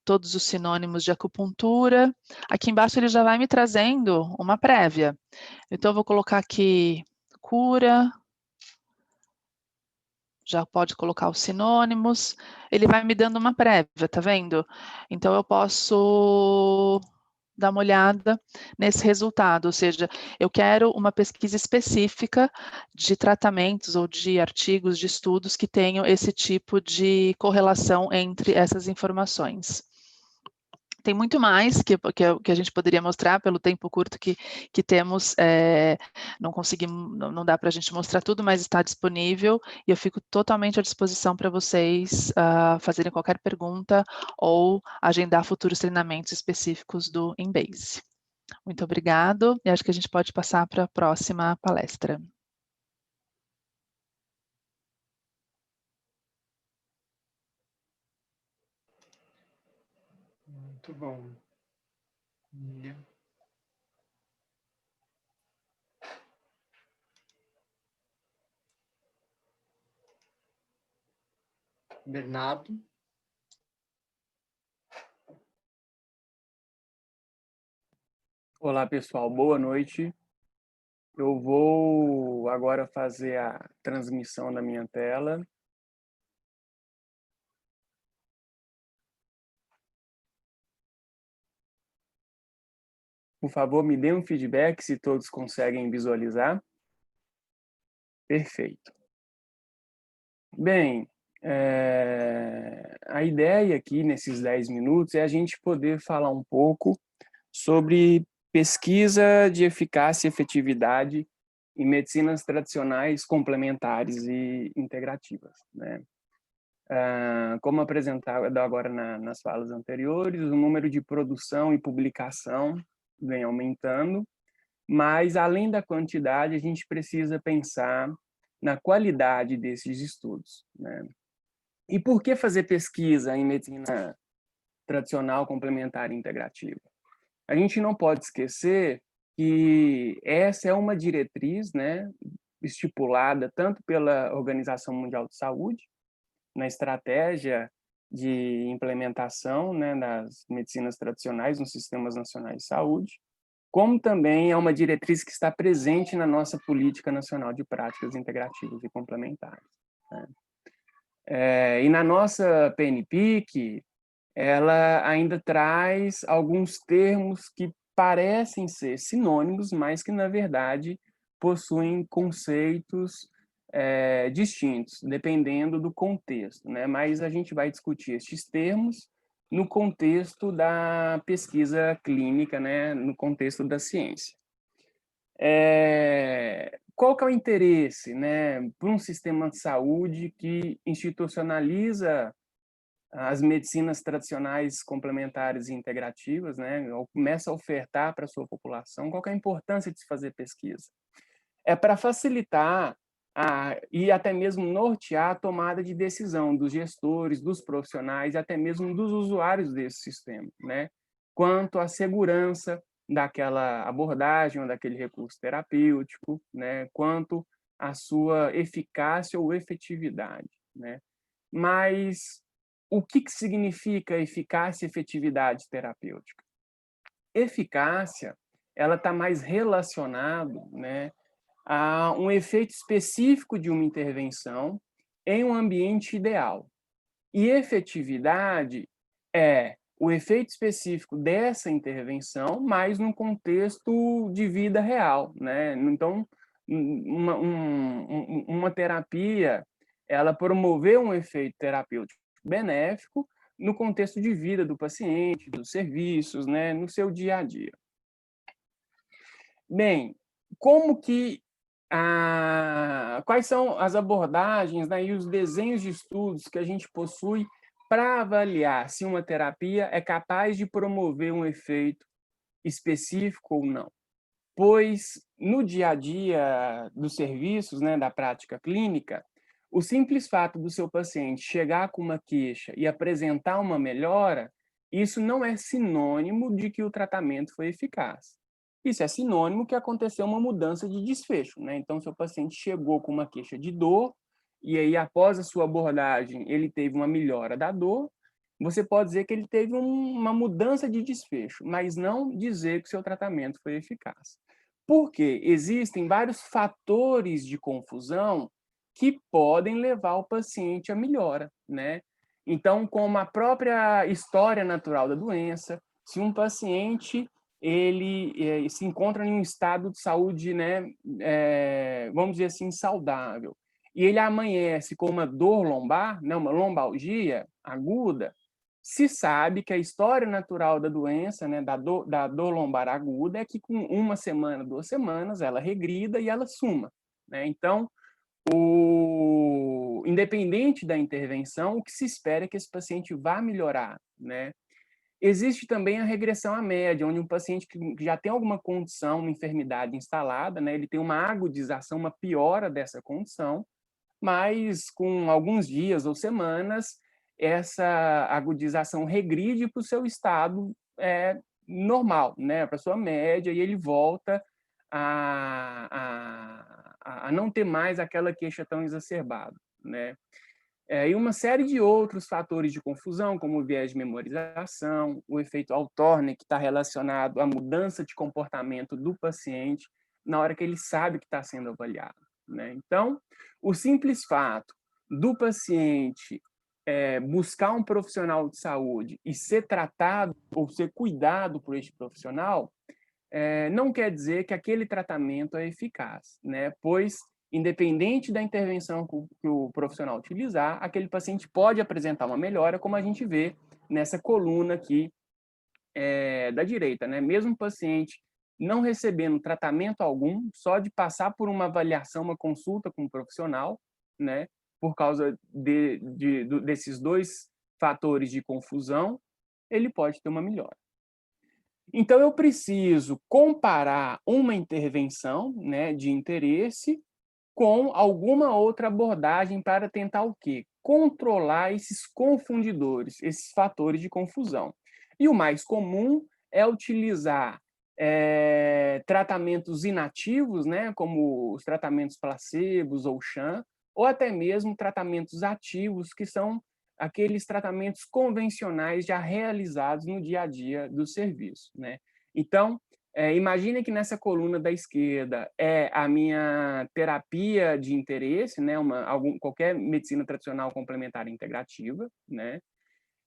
B: todos os sinônimos de acupuntura. Aqui embaixo ele já vai me trazendo uma prévia. Então, eu vou colocar aqui cura, já pode colocar os sinônimos, ele vai me dando uma prévia, tá vendo? Então, eu posso dar uma olhada nesse resultado, ou seja, eu quero uma pesquisa específica de tratamentos ou de artigos, de estudos que tenham esse tipo de correlação entre essas informações. Tem muito mais que a gente poderia mostrar pelo tempo curto que temos, não conseguimos, não dá para a gente mostrar tudo, mas está disponível e eu fico totalmente à disposição para vocês fazerem qualquer pergunta ou agendar futuros treinamentos específicos do Embase. Muito obrigado e acho que a gente pode passar para a próxima palestra.
A: Muito bom. Bernardo.
E: Olá, pessoal. Boa noite. Eu vou agora fazer a transmissão da minha tela. Por favor, me dê um feedback se todos conseguem visualizar. Perfeito. Bem, a ideia aqui, nesses 10 minutos, é a gente poder falar um pouco sobre pesquisa de eficácia e efetividade em medicinas tradicionais, complementares e integrativas, né? Como apresentado agora nas falas anteriores, o número de produção e publicação vem aumentando, mas, além da quantidade, a gente precisa pensar na qualidade desses estudos, né? E por que fazer pesquisa em medicina tradicional, complementar e integrativa? A gente não pode esquecer que essa é uma diretriz, né, estipulada tanto pela Organização Mundial de Saúde, na estratégia de implementação, né, das medicinas tradicionais nos sistemas nacionais de saúde, como também é uma diretriz que está presente na nossa Política Nacional de Práticas Integrativas e Complementares, né? E na nossa PNPIC, ela ainda traz alguns termos que parecem ser sinônimos, mas que, na verdade, possuem conceitos distintos, dependendo do contexto, né? Mas a gente vai discutir estes termos no contexto da pesquisa clínica, né? No contexto da ciência. Qual que é o interesse, né, por um sistema de saúde que institucionaliza as medicinas tradicionais complementares e integrativas, né, ou começa a ofertar para a sua população? Qual que é a importância de se fazer pesquisa? É para facilitar e até mesmo nortear a tomada de decisão dos gestores, dos profissionais e até mesmo dos usuários desse sistema, né, quanto à segurança daquela abordagem ou daquele recurso terapêutico, né, quanto à sua eficácia ou efetividade, né? Mas o que significa eficácia e efetividade terapêutica? Eficácia, ela está mais relacionado, né, a um efeito específico de uma intervenção em um ambiente ideal. E efetividade é o efeito específico dessa intervenção, mas num contexto de vida real, né? Então, uma terapia, ela promover um efeito terapêutico benéfico no contexto de vida do paciente, dos serviços, né? No seu dia a dia. Bem, como que quais são as abordagens, né, e os desenhos de estudos que a gente possui para avaliar se uma terapia é capaz de promover um efeito específico ou não? Pois, no dia a dia dos serviços, né, da prática clínica, o simples fato do seu paciente chegar com uma queixa e apresentar uma melhora, isso não é sinônimo de que o tratamento foi eficaz. isso é sinônimo que aconteceu uma mudança de desfecho, né? Então, se o paciente chegou com uma queixa de dor, e aí, após a sua abordagem, ele teve uma melhora da dor, você pode dizer que ele teve uma mudança de desfecho, mas não dizer que o seu tratamento foi eficaz. Porque existem vários fatores de confusão que podem levar o paciente à melhora, né? Então, como a própria história natural da doença, se um paciente ele se encontra em um estado de saúde, né, vamos dizer assim, saudável, e ele amanhece com uma dor lombar, né, uma lombalgia aguda, se sabe que a história natural da doença, né, da dor lombar aguda, é que com 1 semana, 2 semanas, ela regrida e ela suma, né? Então, independente da intervenção, o que se espera é que esse paciente vá melhorar, né? Existe também a regressão à média, onde um paciente que já tem alguma condição, uma enfermidade instalada, né, ele tem uma agudização, uma piora dessa condição, mas com alguns dias ou semanas, essa agudização regride para o seu estado normal, né, para a sua média, e ele volta a não ter mais aquela queixa tão exacerbada, né? E uma série de outros fatores de confusão, como o viés de memorização, o efeito Althorne, que está relacionado à mudança de comportamento do paciente na hora que ele sabe que está sendo avaliado, né? Então, o simples fato do paciente buscar um profissional de saúde e ser tratado ou ser cuidado por este profissional não quer dizer que aquele tratamento é eficaz, né? Pois, independente da intervenção que o profissional utilizar, aquele paciente pode apresentar uma melhora, como a gente vê nessa coluna aqui da direita, né? Mesmo o paciente não recebendo tratamento algum, só de passar por uma avaliação, uma consulta com um profissional, né? Por causa desses dois fatores de confusão, ele pode ter uma melhora. Então, eu preciso comparar uma intervenção, né, de interesse com alguma outra abordagem para tentar o quê? Controlar esses confundidores, esses fatores de confusão. E o mais comum é utilizar tratamentos inativos, né, como os tratamentos placebos ou sham, ou até mesmo tratamentos ativos, que são aqueles tratamentos convencionais já realizados no dia a dia do serviço, né? Então, imagine que nessa coluna da esquerda é a minha terapia de interesse, né? Qualquer medicina tradicional complementar integrativa, né?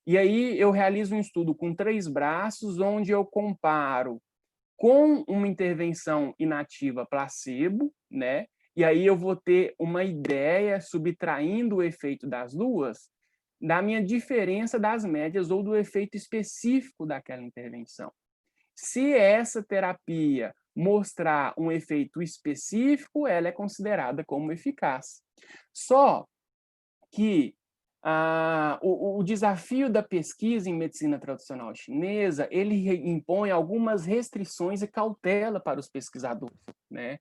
E: E aí eu realizo um estudo com 3 braços, onde eu comparo com uma intervenção inativa placebo, né? E aí eu vou ter uma ideia, subtraindo o efeito das duas, da minha diferença das médias ou do efeito específico daquela intervenção. Se essa terapia mostrar um efeito específico, ela é considerada como eficaz. Só que o desafio da pesquisa em medicina tradicional chinesa, ele impõe algumas restrições e cautela para os pesquisadores, né?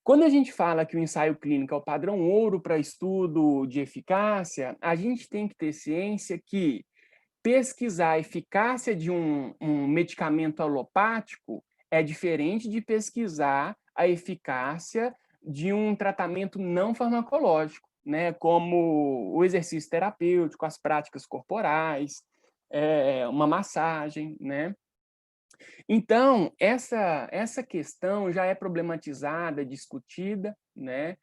E: Quando a gente fala que o ensaio clínico é o padrão ouro para estudo de eficácia, a gente tem que ter ciência que pesquisar a eficácia de um medicamento alopático é diferente de pesquisar a eficácia de um tratamento não farmacológico, né, como o exercício terapêutico, as práticas corporais, uma massagem, né? Então, essa questão já é problematizada, discutida, né,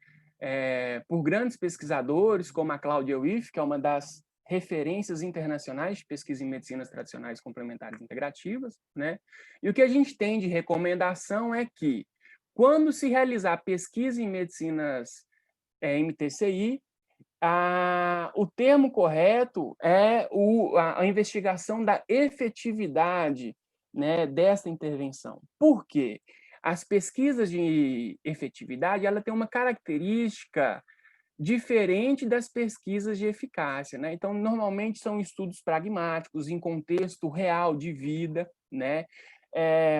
E: por grandes pesquisadores, como a Claudia Wiff, que é uma das referências internacionais de pesquisa em medicinas tradicionais complementares integrativas, né? E o que a gente tem de recomendação é que, quando se realizar pesquisa em medicinas MTCI, o termo correto é a investigação da efetividade, né, dessa intervenção. Por quê? As pesquisas de efetividade, ela tem uma característica diferente das pesquisas de eficácia, né? Então, normalmente são estudos pragmáticos, em contexto real de vida, né?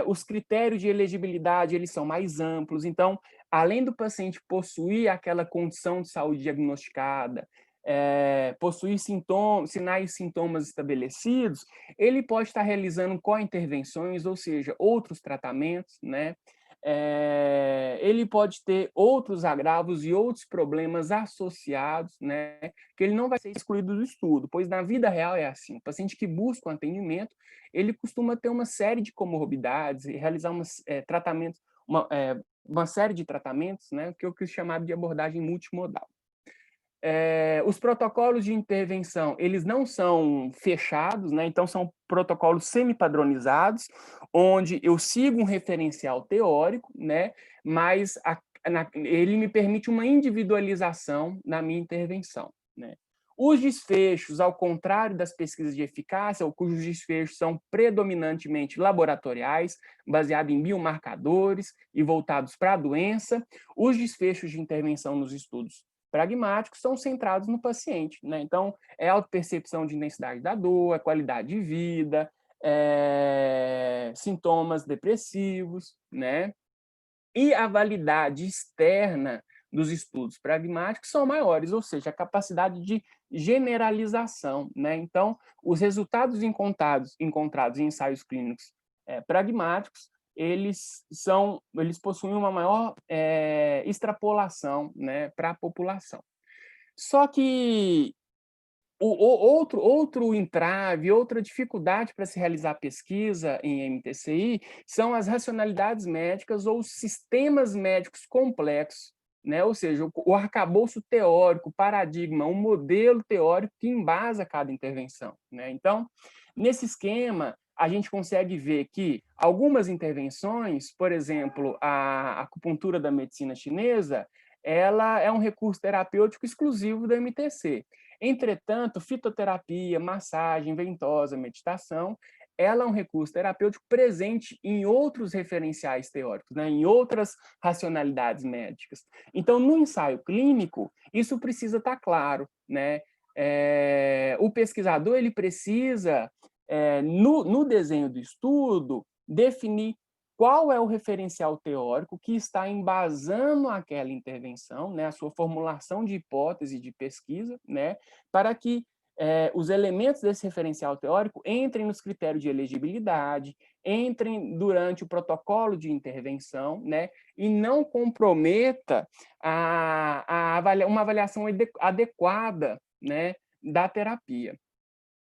E: Os critérios de elegibilidade, eles são mais amplos. Então, além do paciente possuir aquela condição de saúde diagnosticada, possuir sinais e sintomas estabelecidos, ele pode estar realizando co-intervenções, ou seja, outros tratamentos, né? Ele pode ter outros agravos e outros problemas associados, né? Que ele não vai ser excluído do estudo, pois na vida real é assim. O paciente que busca um atendimento, ele costuma ter uma série de comorbidades e realizar tratamentos, uma série de tratamentos, né? Que eu quis chamar de abordagem multimodal. Os protocolos de intervenção, eles não são fechados, né? Então são protocolos semi-padronizados, onde eu sigo um referencial teórico, né? Mas ele me permite uma individualização na minha intervenção, né? Os desfechos, ao contrário das pesquisas de eficácia, cujos desfechos são predominantemente laboratoriais, baseados em biomarcadores e voltados para a doença, os desfechos de intervenção nos estudos pragmáticos são centrados no paciente, né? Então, é autopercepção de intensidade da dor, é qualidade de vida, sintomas depressivos, né? E a validade externa dos estudos pragmáticos são maiores, ou seja, a capacidade de generalização, né? Então, os resultados encontrados em ensaios clínicos pragmáticos, eles possuem uma maior extrapolação, né, para a população. Só que outro entrave, outra dificuldade para se realizar pesquisa em MTCI são as racionalidades médicas ou os sistemas médicos complexos, né? Ou seja, o arcabouço teórico, paradigma, um modelo teórico que embasa cada intervenção, né? Então, nesse esquema, a gente consegue ver que algumas intervenções, por exemplo, a acupuntura da medicina chinesa, ela é um recurso terapêutico exclusivo do MTC. Entretanto, fitoterapia, massagem ventosa, meditação, ela é um recurso terapêutico presente em outros referenciais teóricos, né, em outras racionalidades médicas. Então, no ensaio clínico, isso precisa estar claro, né? O pesquisador ele precisa, no desenho do estudo, definir qual é o referencial teórico que está embasando aquela intervenção, né, a sua formulação de hipótese de pesquisa, né, para que os elementos desse referencial teórico entrem nos critérios de elegibilidade, entrem durante o protocolo de intervenção, né, e não comprometa uma avaliação adequada, né, da terapia.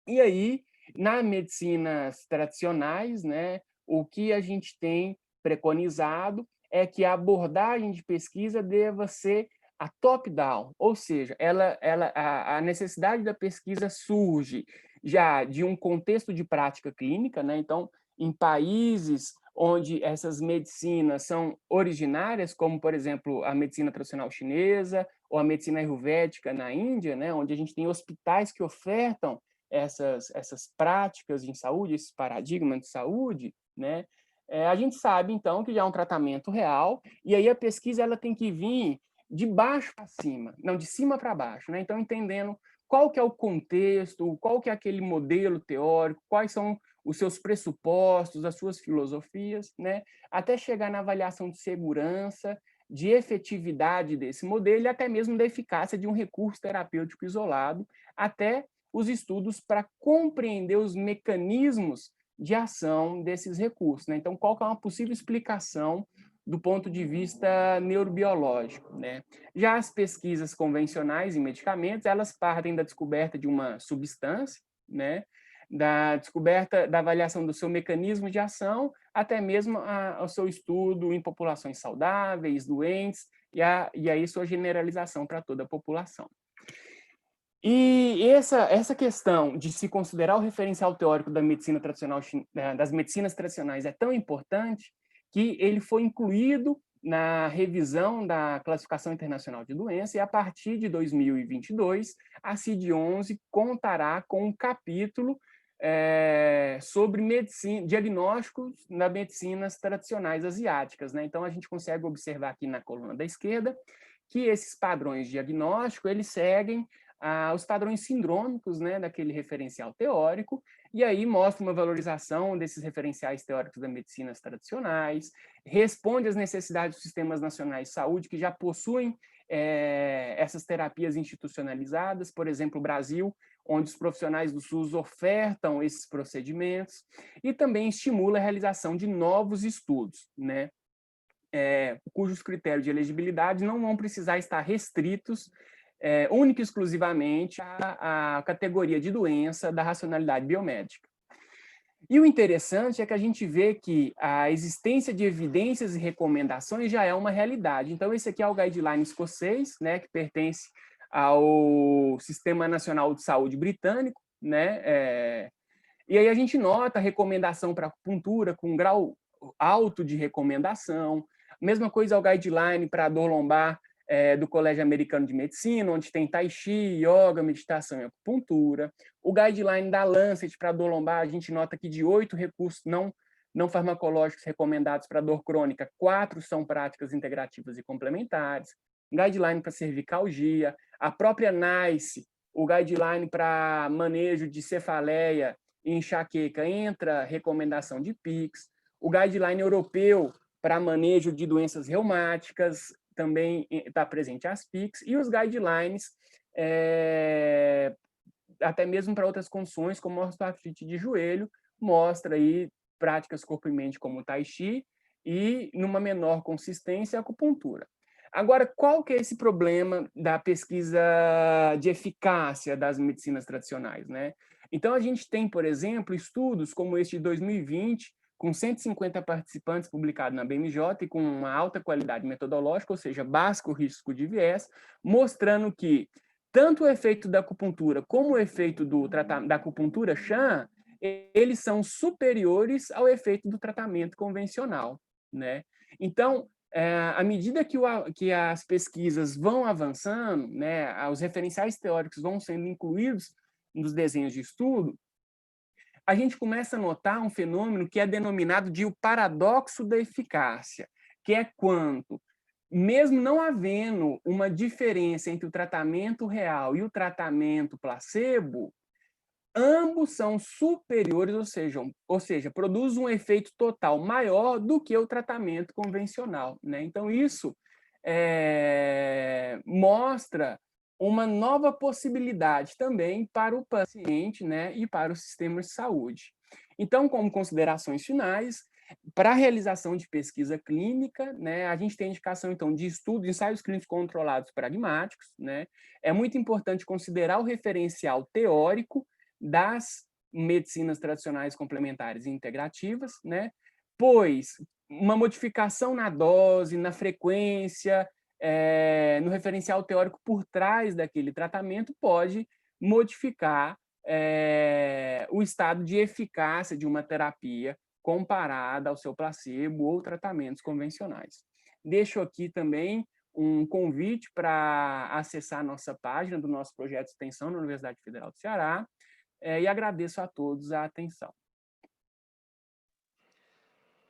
E: E aí, nas medicinas tradicionais, né, o que a gente tem preconizado é que a abordagem de pesquisa deva ser a top-down, ou seja, a necessidade da pesquisa surge já de um contexto de prática clínica, né? Então, em países onde essas medicinas são originárias, como, por exemplo, a medicina tradicional chinesa ou a medicina ayurvédica na Índia, né? Onde a gente tem hospitais que ofertam essas práticas em saúde, esses paradigmas de saúde, né? A gente sabe, então, que já é um tratamento real, e aí a pesquisa ela tem que vir de baixo para cima, não de cima para baixo, né? Então, entendendo qual que é o contexto, qual que é aquele modelo teórico, quais são os seus pressupostos, as suas filosofias, né? Até chegar na avaliação de segurança, de efetividade desse modelo e até mesmo da eficácia de um recurso terapêutico isolado, até os estudos para compreender os mecanismos de ação desses recursos, né? Então, qual que é uma possível explicação do ponto de vista neurobiológico, né? Já as pesquisas convencionais em medicamentos, elas partem da descoberta de uma substância, né? Da descoberta, da avaliação do seu mecanismo de ação, até mesmo ao seu estudo em populações saudáveis, doentes, e aí sua generalização para toda a população. E essa questão de se considerar o referencial teórico da medicina tradicional, das medicinas tradicionais é tão importante que ele foi incluído na revisão da Classificação Internacional de Doenças e, a partir de 2022, a CID-11 contará com um capítulo sobre diagnósticos nas medicinas tradicionais asiáticas, né? Então, a gente consegue observar aqui na coluna da esquerda que esses padrões diagnósticos eles seguem os padrões sindrômicos, né, daquele referencial teórico, e aí mostra uma valorização desses referenciais teóricos das medicinas tradicionais, responde às necessidades dos sistemas nacionais de saúde, que já possuem essas terapias institucionalizadas, por exemplo, o Brasil, onde os profissionais do SUS ofertam esses procedimentos, e também estimula a realização de novos estudos, né? Cujos critérios de elegibilidade não vão precisar estar restritos única e exclusivamente à categoria de doença da racionalidade biomédica. E o interessante é que a gente vê que a existência de evidências e recomendações já é uma realidade. Então, esse aqui é o guideline escocês, né, que pertence ao Sistema Nacional de Saúde britânico, né? E aí a gente nota a recomendação para acupuntura com um grau alto de recomendação. Mesma coisa é o guideline para a dor lombar do Colégio Americano de Medicina, onde tem Tai Chi, Yoga, meditação e acupuntura. O guideline da Lancet para dor lombar, a gente nota que de 8 recursos não farmacológicos recomendados para dor crônica, 4 são práticas integrativas e complementares. Guideline para cervicalgia, a própria NICE, o guideline para manejo de cefaleia e enxaqueca, entra recomendação de PICS. O guideline europeu para manejo de doenças reumáticas, também está presente as PICS, e os guidelines até mesmo para outras condições, como osteoartrite de joelho, mostra aí práticas corpo e mente como o Tai Chi e, numa menor consistência, a acupuntura. Agora, qual que é esse problema da pesquisa de eficácia das medicinas tradicionais, né? Então, a gente tem, por exemplo, estudos como este de 2020, com 150 participantes publicados na BMJ e com uma alta qualidade metodológica, ou seja, baixo risco de viés, mostrando que tanto o efeito da acupuntura como o efeito da acupuntura Shan, eles são superiores ao efeito do tratamento convencional, né? Então, à medida que as pesquisas vão avançando, né, os referenciais teóricos vão sendo incluídos nos desenhos de estudo, a gente começa a notar um fenômeno que é denominado de o paradoxo da eficácia, que é quando, mesmo não havendo uma diferença entre o tratamento real e o tratamento placebo, ambos são superiores, ou seja, produzem um efeito total maior do que o tratamento convencional, né? Então, isso mostra uma nova possibilidade também para o paciente, né, e para o sistema de saúde. Então, como considerações finais, para a realização de pesquisa clínica, né, a gente tem indicação, então, de estudos, ensaios clínicos controlados pragmáticos, né? É muito importante considerar o referencial teórico das medicinas tradicionais complementares e integrativas, né? Pois uma modificação na dose, na frequência, no referencial teórico por trás daquele tratamento pode modificar o estado de eficácia de uma terapia comparada ao seu placebo ou tratamentos convencionais. Deixo aqui também um convite para acessar a nossa página do nosso projeto de extensão na Universidade Federal do Ceará, e agradeço a todos a atenção.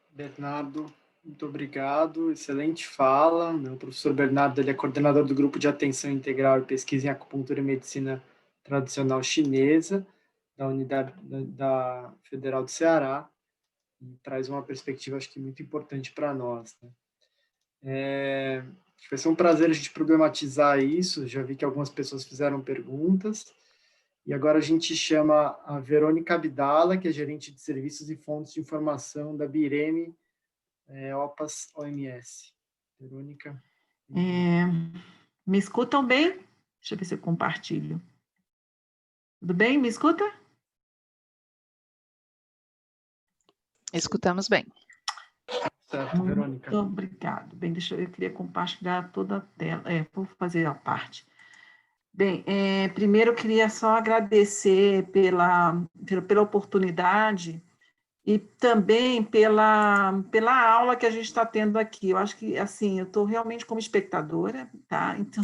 A: Bernardo, muito obrigado, excelente fala. O professor Bernardo, ele é coordenador do Grupo de Atenção Integral e Pesquisa em Acupuntura e Medicina Tradicional Chinesa, da Unidade da Federal do Ceará, e traz uma perspectiva, acho que, muito importante para nós, né? Vai ser um prazer a gente problematizar isso, já vi que algumas pessoas fizeram perguntas, e agora a gente chama a Verônica Abdala, que é gerente de serviços e fontes de informação da BIREME, OPAS OMS. Verônica.
F: Me escutam bem? Deixa eu ver se eu compartilho. Tudo bem? Me escuta?
B: Escutamos bem.
A: Certo, Verônica.
F: Muito obrigado. Bem, eu queria compartilhar toda a tela. Vou fazer a parte. Bem, primeiro eu queria só agradecer pela oportunidade e também pela aula que a gente está tendo aqui. Eu acho que, assim, eu estou realmente como espectadora, tá? Então,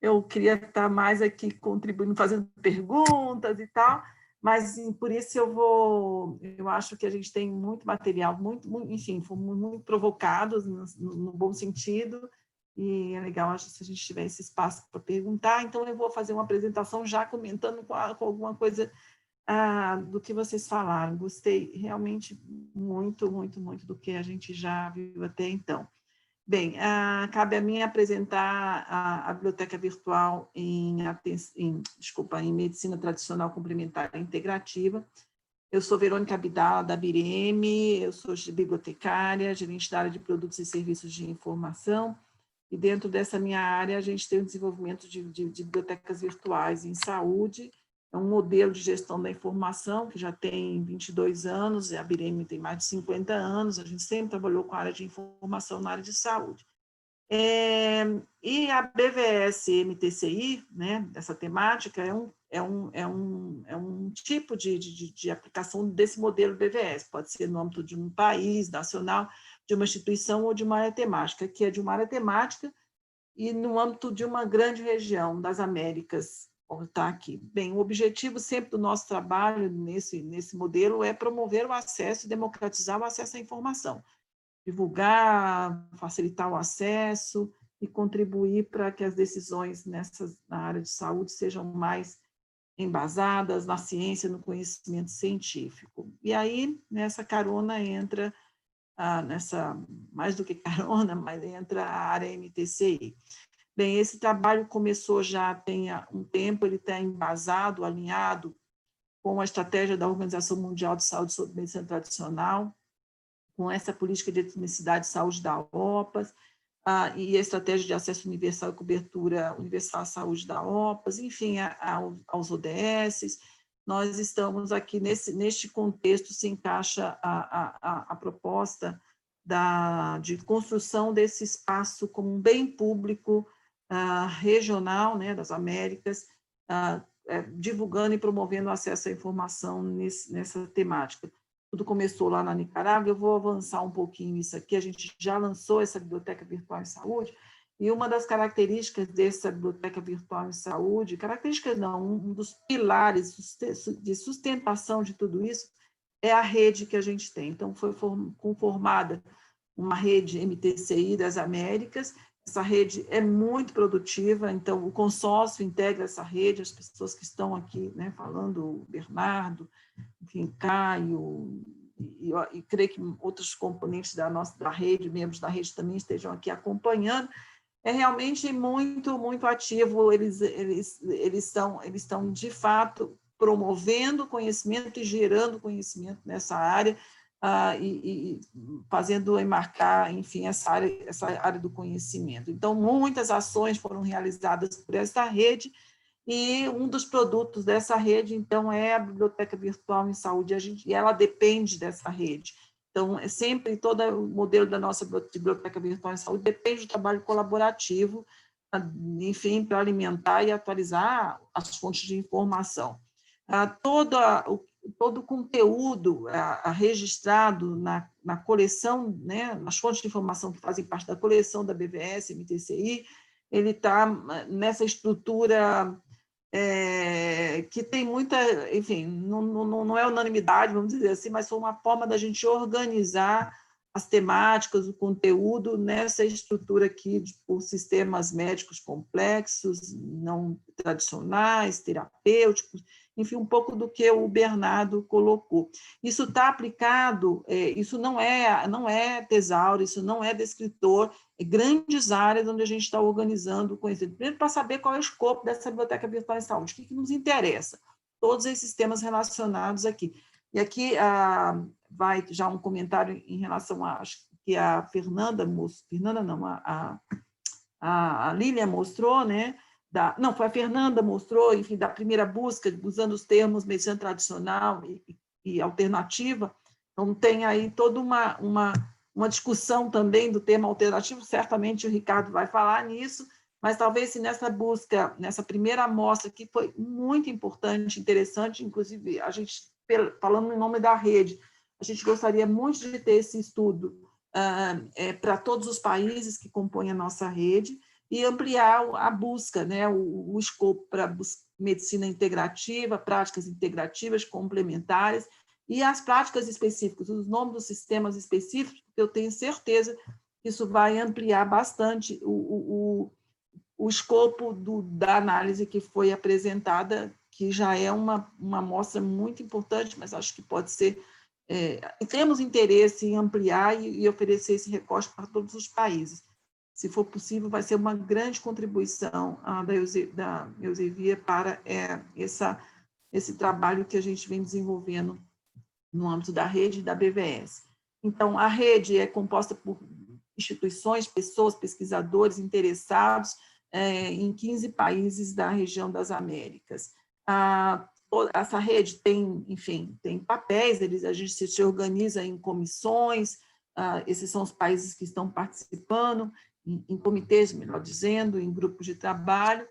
F: eu queria estar mais aqui contribuindo, fazendo perguntas e tal, mas por isso eu acho que a gente tem muito material, enfim, fomos muito provocados no bom sentido, e é legal, acho, se a gente tiver esse espaço para perguntar. Então, eu vou fazer uma apresentação já comentando com alguma coisa do que vocês falaram. Gostei realmente muito, muito, muito do que a gente já viu até então. Bem, cabe a mim apresentar a biblioteca virtual em medicina tradicional complementar e integrativa. Eu sou Verônica Abdala, da BIREM, eu sou bibliotecária, gerente da área de produtos e serviços de informação, e dentro dessa minha área a gente tem o desenvolvimento de bibliotecas virtuais em saúde. É um modelo de gestão da informação que já tem 22 anos, a BIREM tem mais de 50 anos, a gente sempre trabalhou com a área de informação na área de saúde. E a BVS-MTCI, né, essa temática, é um tipo de aplicação desse modelo BVS, pode ser no âmbito de um país, nacional, de uma instituição ou de uma área temática, que é de uma área temática e no âmbito de uma grande região das Américas, está aqui. Bem, o objetivo sempre do nosso trabalho nesse modelo é promover o acesso e democratizar o acesso à informação, divulgar, facilitar o acesso e contribuir para que as decisões na área de saúde sejam mais embasadas na ciência, no conhecimento científico. E aí, nessa carona entra, mais do que carona, mas entra a área MTCI. Bem, esse trabalho começou já tem um tempo, ele está embasado, alinhado com a estratégia da Organização Mundial de Saúde sobre Medicina Tradicional, com essa política de etnicidade e saúde da OPAS, e a estratégia de acesso universal e cobertura universal à saúde da OPAS, enfim, aos ODS. Nós estamos aqui, neste contexto, se encaixa a proposta de construção desse espaço como um bem público regional, né, das Américas, divulgando e promovendo o acesso à informação nessa temática. Tudo começou lá na Nicarágua, eu vou avançar um pouquinho isso aqui, a gente já lançou essa biblioteca virtual em saúde, e uma das características dessa biblioteca virtual em saúde, características não, um dos pilares de sustentação de tudo isso, é a rede que a gente tem. Então, foi conformada uma rede MTCI das Américas. Essa rede é muito produtiva, então o consórcio integra essa rede, as pessoas que estão aqui, né, falando, o Bernardo, enfim, Caio, e creio que outros componentes da rede, membros da rede também estejam aqui acompanhando. É realmente muito, muito ativo, eles estão, de fato, promovendo conhecimento e gerando conhecimento nessa área, e fazendo enmarcar, enfim, essa área do conhecimento. Então, muitas ações foram realizadas por essa rede, e um dos produtos dessa rede, então, é a Biblioteca Virtual em Saúde, e ela depende dessa rede. Então, sempre todo o modelo da nossa Biblioteca Virtual em Saúde depende do trabalho colaborativo, enfim, para alimentar e atualizar as fontes de informação. Todo o conteúdo registrado na coleção, né, nas fontes de informação que fazem parte da coleção da BVS, MTCI, ele está nessa estrutura que tem muita, enfim, não é unanimidade, vamos dizer assim, mas foi uma forma da gente organizar as temáticas, o conteúdo nessa estrutura aqui por sistemas médicos complexos, não tradicionais, terapêuticos, enfim, um pouco do que o Bernardo colocou. Isso está aplicado, isso não é tesauro, isso não é descritor, grandes áreas onde a gente está organizando o conhecimento. Primeiro, para saber qual é o escopo dessa Biblioteca Virtual em Saúde, o que nos interessa, todos esses temas relacionados aqui. E aqui vai já um comentário em relação a, acho que a a Lília mostrou, né? Foi a Fernanda mostrou, enfim, da primeira busca, usando os termos medicina tradicional e alternativa. Então, tem aí toda uma discussão também do termo alternativo, certamente o Ricardo vai falar nisso, mas talvez se nessa busca, nessa primeira amostra, que foi muito importante, interessante, inclusive, a gente, falando em nome da rede, a gente gostaria muito de ter esse estudo para todos os países que compõem a nossa rede, e ampliar a busca, né, o escopo para medicina integrativa, práticas integrativas complementares, e as práticas específicas, os nomes dos sistemas específicos, porque eu tenho certeza que isso vai ampliar bastante o escopo da análise que foi apresentada, que já é uma amostra muito importante, mas acho que pode ser, temos interesse em ampliar e oferecer esse recorte para todos os países. se for possível, vai ser uma grande contribuição da Elzevia para esse trabalho que a gente vem desenvolvendo no âmbito da rede e da BVS. Então, a rede é composta por instituições, pessoas, pesquisadores interessados em 15 países da região das Américas. Essa rede tem, enfim, tem papéis, a gente se organiza em comissões, esses são os países que estão participando, em comitês, melhor dizendo, em grupos de trabalho,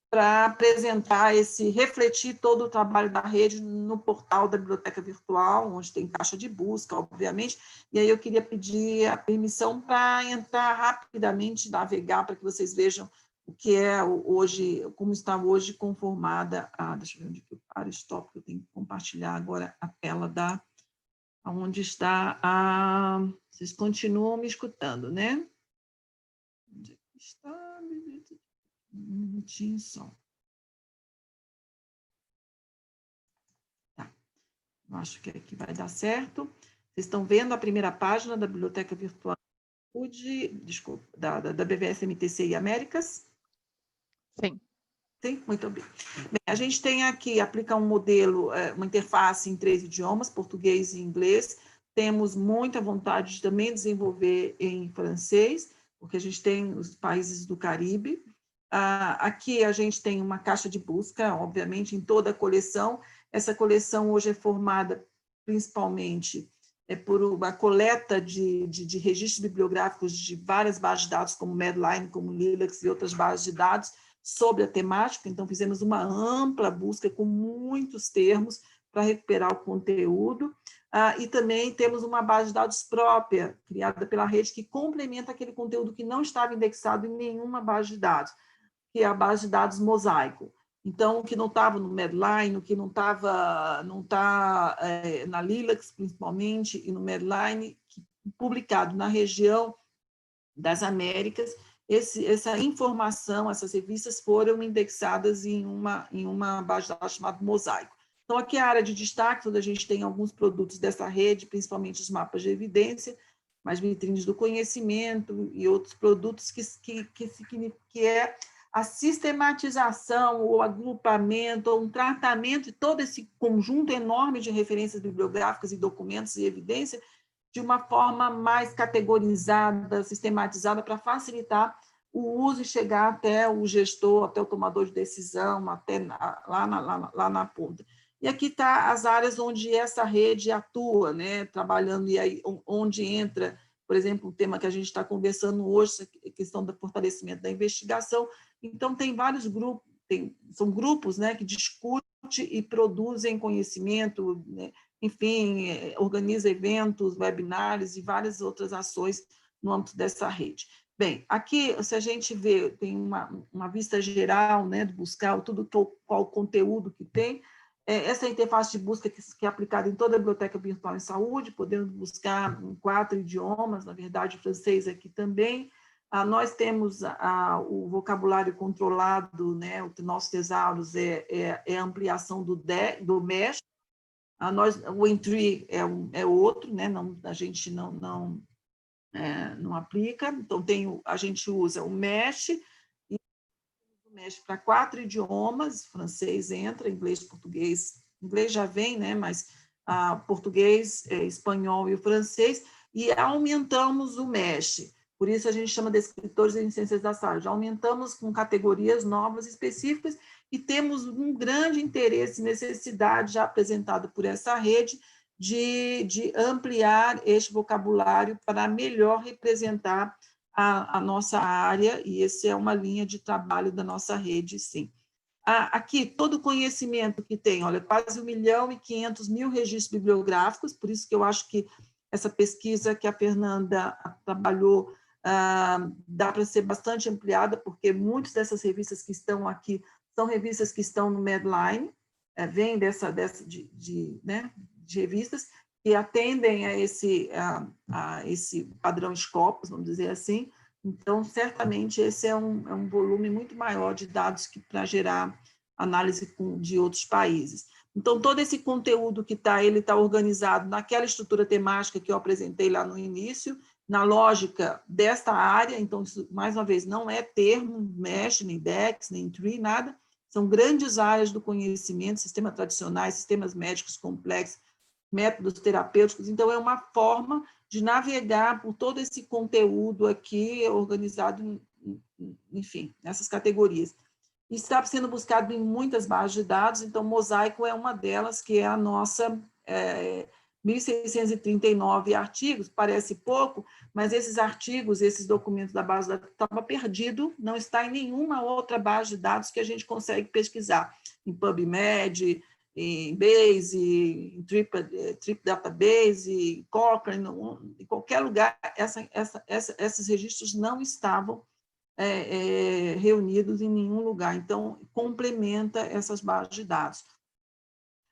F: para apresentar refletir todo o trabalho da rede no portal da Biblioteca Virtual, onde tem caixa de busca, obviamente, e aí eu queria pedir a permissão para entrar rapidamente, navegar, para que vocês vejam o que é hoje, como está hoje conformada deixa eu ver onde que eu paro, stop, eu tenho que compartilhar agora a tela onde está vocês continuam me escutando, né? Onde está? Um minutinho só. Tá. Eu acho que aqui vai dar certo. Vocês estão vendo a primeira página da Biblioteca Virtual da BVS MTC e Américas?
B: Sim.
F: Sim, muito bem. A gente tem aqui, aplica um modelo, uma interface em 3 idiomas, português e inglês. Temos muita vontade de também desenvolver em francês, porque a gente tem os países do Caribe. Aqui a gente tem uma caixa de busca, obviamente, em toda a coleção. Essa coleção hoje é formada principalmente por uma coleta de registros bibliográficos de várias bases de dados, como Medline, como Lilacs e outras bases de dados, sobre a temática. Então, fizemos uma ampla busca com muitos termos para recuperar o conteúdo. E também temos uma base de dados própria, criada pela rede, que complementa aquele conteúdo que não estava indexado em nenhuma base de dados, que é a base de dados Mosaico. Então, o que não estava no Medline, o que não está na Lilacs, principalmente, e no Medline, publicado na região das Américas, essa informação, essas revistas foram indexadas em uma base de dados chamada Mosaico. Então, aqui é a área de destaque, onde a gente tem alguns produtos dessa rede, principalmente os mapas de evidência, mais vitrines do conhecimento e outros produtos que é a sistematização, o agrupamento, ou um tratamento de todo esse conjunto enorme de referências bibliográficas e documentos e evidência de uma forma mais categorizada, sistematizada, para facilitar o uso e chegar até o gestor, até o tomador de decisão, até lá na ponta. E aqui está as áreas onde essa rede atua, né, trabalhando, e aí onde entra, por exemplo, o tema que a gente está conversando hoje, a questão do fortalecimento da investigação. Então, tem vários grupos, são grupos, né, que discutem e produzem conhecimento, né, enfim, organiza eventos, webinários e várias outras ações no âmbito dessa rede. Bem, aqui, se a gente vê, tem uma vista geral, né, de buscar qual o conteúdo que tem. Essa interface de busca que é aplicada em toda a Biblioteca Virtual em Saúde, podendo buscar em 4 idiomas, na verdade, francês aqui também. Nós temos o vocabulário controlado, né, o nosso Tesauros é a ampliação do MESH. O Entry é outro, né, a gente não aplica, então a gente usa o MESH, e o MESH para 4 idiomas, francês entra, inglês, português, inglês já vem, né, mas português, espanhol e o francês, e aumentamos o MESH. Por isso a gente chama de escritores em ciências da saúde. Aumentamos com categorias novas específicas e temos um grande interesse e necessidade já apresentada por essa rede de ampliar este vocabulário para melhor representar a nossa área, e essa é uma linha de trabalho da nossa rede, sim. Aqui, todo o conhecimento que tem, olha, quase 1.500.000 registros bibliográficos, por isso que eu acho que essa pesquisa que a Fernanda trabalhou dá para ser bastante ampliada, porque muitas dessas revistas que estão aqui são revistas que estão no Medline, vêm de revistas que atendem a esse padrão Scopus, vamos dizer assim. Então, certamente, esse é um volume muito maior de dados para gerar análise de outros países. Então, todo esse conteúdo que ele está organizado naquela estrutura temática que eu apresentei lá no início, na lógica desta área. Então, isso, mais uma vez, não é termo, mesh, nem DEX, nem tree, nada. São grandes áreas do conhecimento, sistemas tradicionais, sistemas médicos complexos, métodos terapêuticos. Então, é uma forma de navegar por todo esse conteúdo aqui, organizado, enfim, nessas categorias. Está sendo buscado em muitas bases de dados, então, Mosaico é uma delas, que é a nossa 1.639 artigos, parece pouco, mas esses artigos, esses documentos da base de dados estava perdido, não está em nenhuma outra base de dados que a gente consegue pesquisar, em PubMed, em Base, em Trip Database, em Cochrane, em qualquer lugar, esses registros não estavam reunidos em nenhum lugar, então complementa essas bases de dados.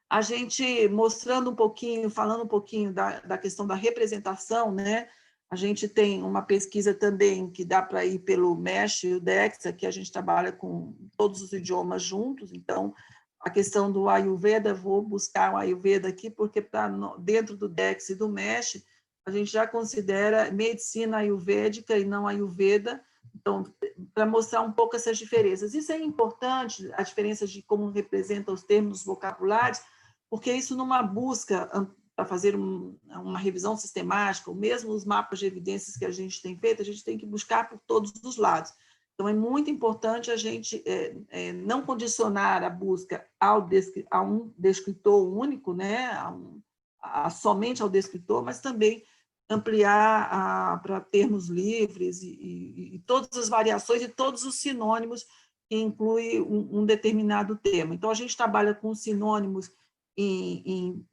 F: A gente mostrando um pouquinho, falando um pouquinho da questão da representação, né? A gente tem uma pesquisa também que dá para ir pelo MESH e o DEXA, que a gente trabalha com todos os idiomas juntos, então a questão do Ayurveda, vou buscar o Ayurveda aqui, porque dentro do DEXA e do MESH, a gente já considera medicina ayurvédica e não Ayurveda, então, para mostrar um pouco essas diferenças. Isso é importante, a diferença de como representa os termos, os vocabulários, porque isso numa busca para fazer uma revisão sistemática, ou mesmo os mapas de evidências que a gente tem feito, a gente tem que buscar por todos os lados. Então, é muito importante a gente não condicionar a busca a um descritor único, né, somente ao descritor, mas também ampliar para termos livres e todas as variações e todos os sinônimos que inclui um determinado tema. Então, a gente trabalha com sinônimos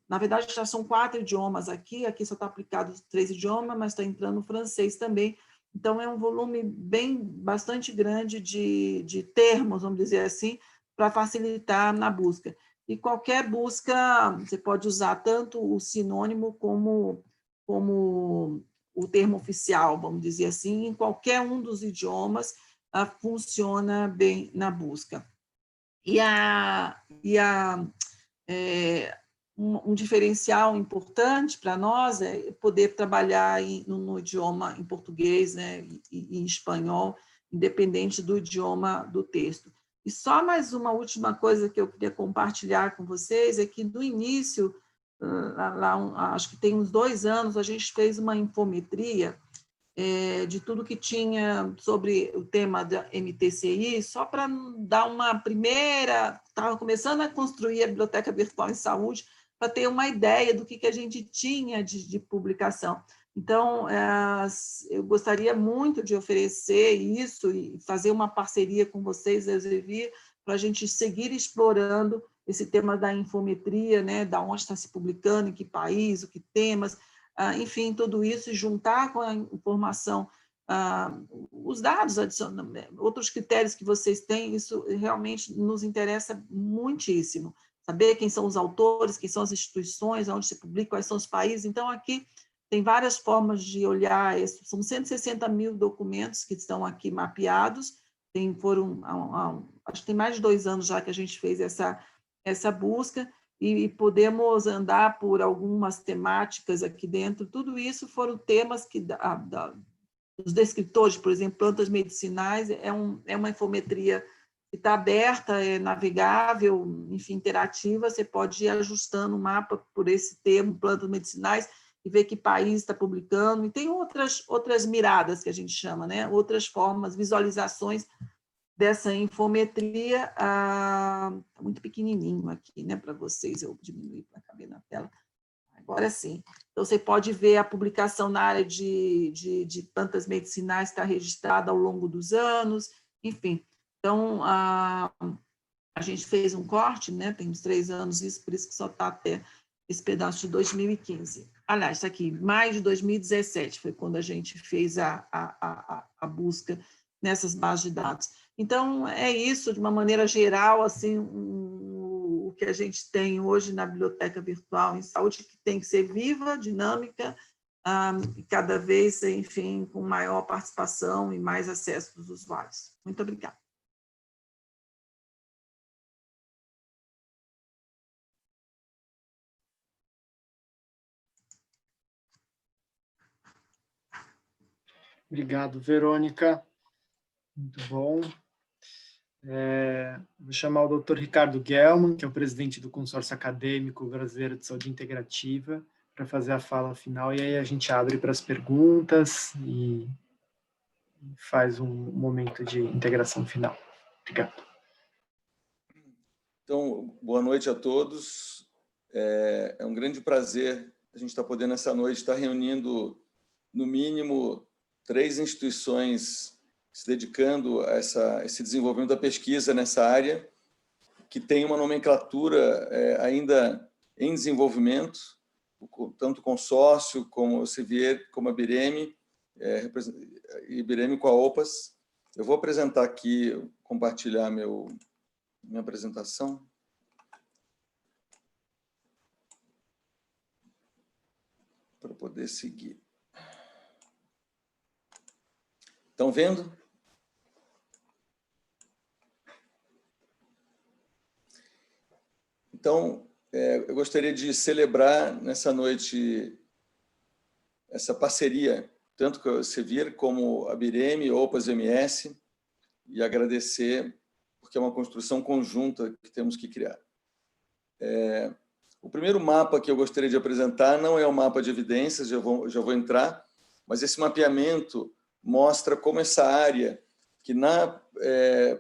F: na verdade, já são 4 idiomas aqui só está aplicado 3 idiomas, mas está entrando o francês também. Então, é um volume bastante grande de termos, vamos dizer assim, para facilitar na busca. E qualquer busca, você pode usar tanto o sinônimo como o termo oficial, vamos dizer assim, em qualquer um dos idiomas, funciona bem na busca. Um diferencial importante para nós é poder trabalhar no idioma em português, né, e em espanhol, independente do idioma do texto. E só mais uma última coisa que eu queria compartilhar com vocês é que, no início, acho que tem uns 2 anos, a gente fez uma infometria de tudo que tinha sobre o tema da MTCI, só para dar uma primeira... Estava começando a construir a Biblioteca Virtual em Saúde, para ter uma ideia do que a gente tinha de publicação. Então, eu gostaria muito de oferecer isso e fazer uma parceria com vocês, Elsevier, para a gente seguir explorando esse tema da infometria, né, da onde está se publicando, em que país, o que temas, enfim, tudo isso, e juntar com a informação, os dados adicionais, outros critérios que vocês têm, isso realmente nos interessa muitíssimo. Saber quem são os autores, quem são as instituições, onde se publica, quais são os países. Então, aqui tem várias formas de olhar isso. São 160 mil documentos que estão aqui mapeados. Acho que tem mais de 2 anos já que a gente fez essa busca, e podemos andar por algumas temáticas aqui dentro. Tudo isso foram temas que os descritores, por exemplo, plantas medicinais, é uma infometria que está aberta, é navegável, enfim, interativa, você pode ir ajustando o mapa por esse termo, plantas medicinais, e ver que país está publicando, e tem outras miradas que a gente chama, né? Outras formas, visualizações dessa infometria. Está muito pequenininho aqui, né, para vocês, eu diminuí para caber na tela. Agora sim. Então, você pode ver a publicação na área de plantas medicinais que está registrada ao longo dos anos, enfim. Então, a gente fez um corte, né? Tem uns 3 anos isso, por isso que só está até esse pedaço de 2015. Aliás, está aqui, maio de 2017, foi quando a gente fez a busca nessas bases de dados. Então, é isso, de uma maneira geral, assim, o que a gente tem hoje na Biblioteca Virtual em Saúde, que tem que ser viva, dinâmica, e cada vez, enfim, com maior participação e mais acesso dos usuários. Muito obrigada.
A: Obrigado, Verônica. Muito bom. Vou chamar o Dr. Ricardo Gelman, que é o presidente do Consórcio Acadêmico Brasileiro de Saúde Integrativa, para fazer a fala final, e aí a gente abre para as perguntas e faz um momento de integração final. Obrigado.
G: Então, boa noite a todos. É um grande prazer a gente estar podendo, essa noite, estar reunindo, no mínimo, 3 instituições se dedicando a esse desenvolvimento da pesquisa nessa área, que tem uma nomenclatura ainda em desenvolvimento, tanto o consórcio, como o Sevier, como a Bireme, e Bireme com a OPAS. Eu vou apresentar aqui, compartilhar minha apresentação. Para poder seguir. Estão vendo? Então, eu gostaria de celebrar nessa noite essa parceria, tanto com a Sevier como a Bireme, OPAS e MS, e agradecer, porque é uma construção conjunta que temos que criar. O primeiro mapa que eu gostaria de apresentar não é o mapa de evidências, já vou entrar, mas esse mapeamento mostra como essa área, que na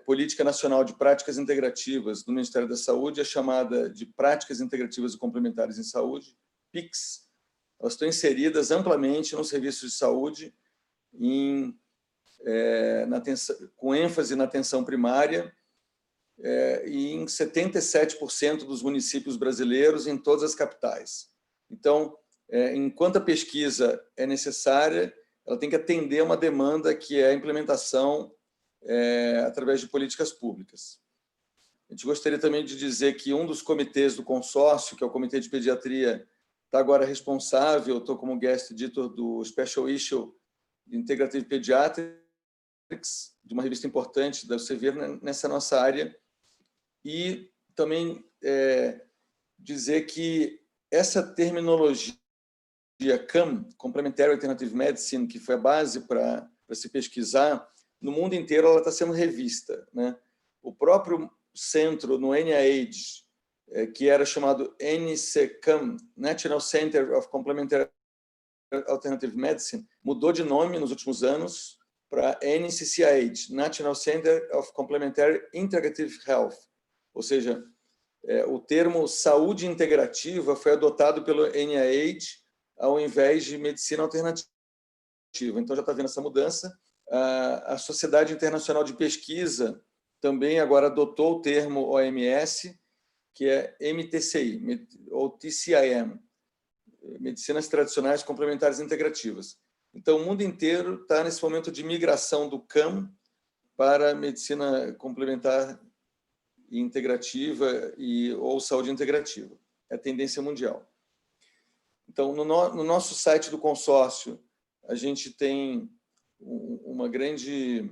G: Política Nacional de Práticas Integrativas do Ministério da Saúde é chamada de Práticas Integrativas e Complementares em Saúde, PICS, elas estão inseridas amplamente no serviço de saúde, com ênfase na atenção primária, e em 77% dos municípios brasileiros, em todas as capitais. Então, enquanto a pesquisa é necessária, ela tem que atender a uma demanda que é a implementação através de políticas públicas. A gente gostaria também de dizer que um dos comitês do consórcio, que é o Comitê de Pediatria, está agora responsável, eu estou como guest editor do Special Issue de Integrative Pediatrics, de uma revista importante da Sevier nessa nossa área, e também dizer que essa terminologia CAM, Complementary Alternative Medicine, que foi a base para se pesquisar, no mundo inteiro ela está sendo revista, né? O próprio centro no NIH, que era chamado NCCAM, National Center of Complementary Alternative Medicine, mudou de nome nos últimos anos para NCCIH, National Center of Complementary Integrative Health. Ou seja, o termo saúde integrativa foi adotado pelo NIH ao invés de medicina alternativa. Então, já está vendo essa mudança. A Sociedade Internacional de Pesquisa também agora adotou o termo OMS, que é MTCI, ou TCIM, Medicinas Tradicionais Complementares Integrativas. Então, o mundo inteiro está nesse momento de migração do CAM para medicina complementar e integrativa ou saúde integrativa. É a tendência mundial. Então, no nosso site do consórcio, a gente tem uma grande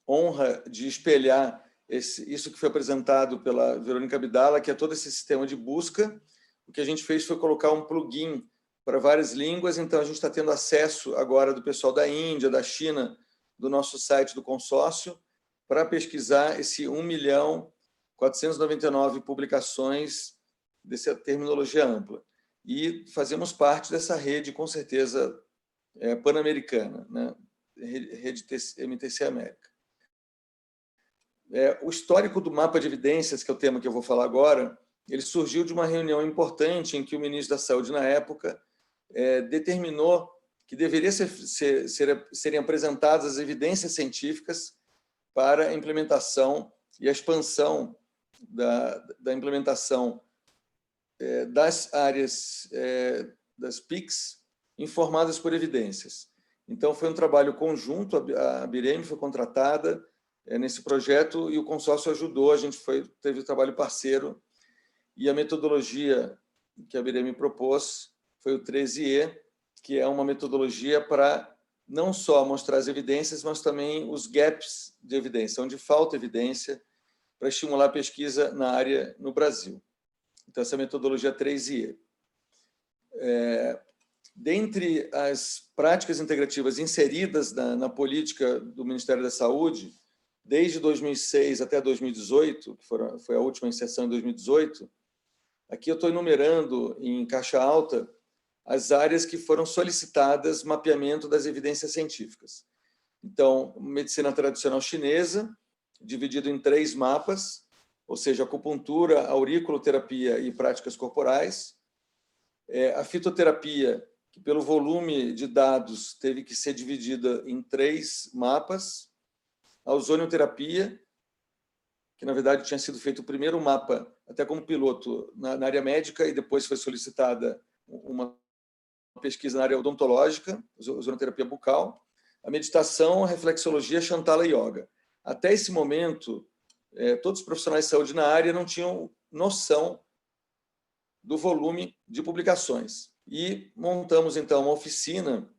G: honra de espelhar isso que foi apresentado pela Verônica Abdala, que é todo esse sistema de busca. O que a gente fez foi colocar um plugin para várias línguas, então a gente está tendo acesso agora do pessoal da Índia, da China, do nosso site do consórcio, para pesquisar esse 1.499.000 publicações dessa terminologia ampla. E fazemos parte dessa rede, com certeza, pan-americana, né? Rede MTC América. O histórico do mapa de evidências, que é o tema que eu vou falar agora, ele surgiu de uma reunião importante em que o ministro da Saúde, na época, determinou que deveria serem apresentadas as evidências científicas para a implementação e a expansão da implementação das áreas das PICs informadas por evidências. Então, foi um trabalho conjunto, a Bireme foi contratada nesse projeto e o consórcio ajudou, a gente teve trabalho parceiro, e a metodologia que a Bireme propôs foi o 13E, que é uma metodologia para não só mostrar as evidências, mas também os gaps de evidência, onde falta evidência, para estimular a pesquisa na área no Brasil. Então, essa metodologia 3E. dentre as práticas integrativas inseridas na política do Ministério da Saúde, desde 2006 até 2018, que foi a última inserção em 2018, aqui eu estou enumerando em caixa alta as áreas que foram solicitadas mapeamento das evidências científicas. Então, medicina tradicional chinesa, dividido em 3 mapas, ou seja, acupuntura, auriculoterapia e práticas corporais. A fitoterapia, que pelo volume de dados teve que ser dividida em 3 mapas. A ozonioterapia, que na verdade tinha sido feito o primeiro mapa, até como piloto, na área médica, e depois foi solicitada uma pesquisa na área odontológica, ozonoterapia bucal. A meditação, a reflexologia, Shantala Yoga. Até esse momento, todos os profissionais de saúde na área não tinham noção do volume de publicações. E montamos, então, uma oficina,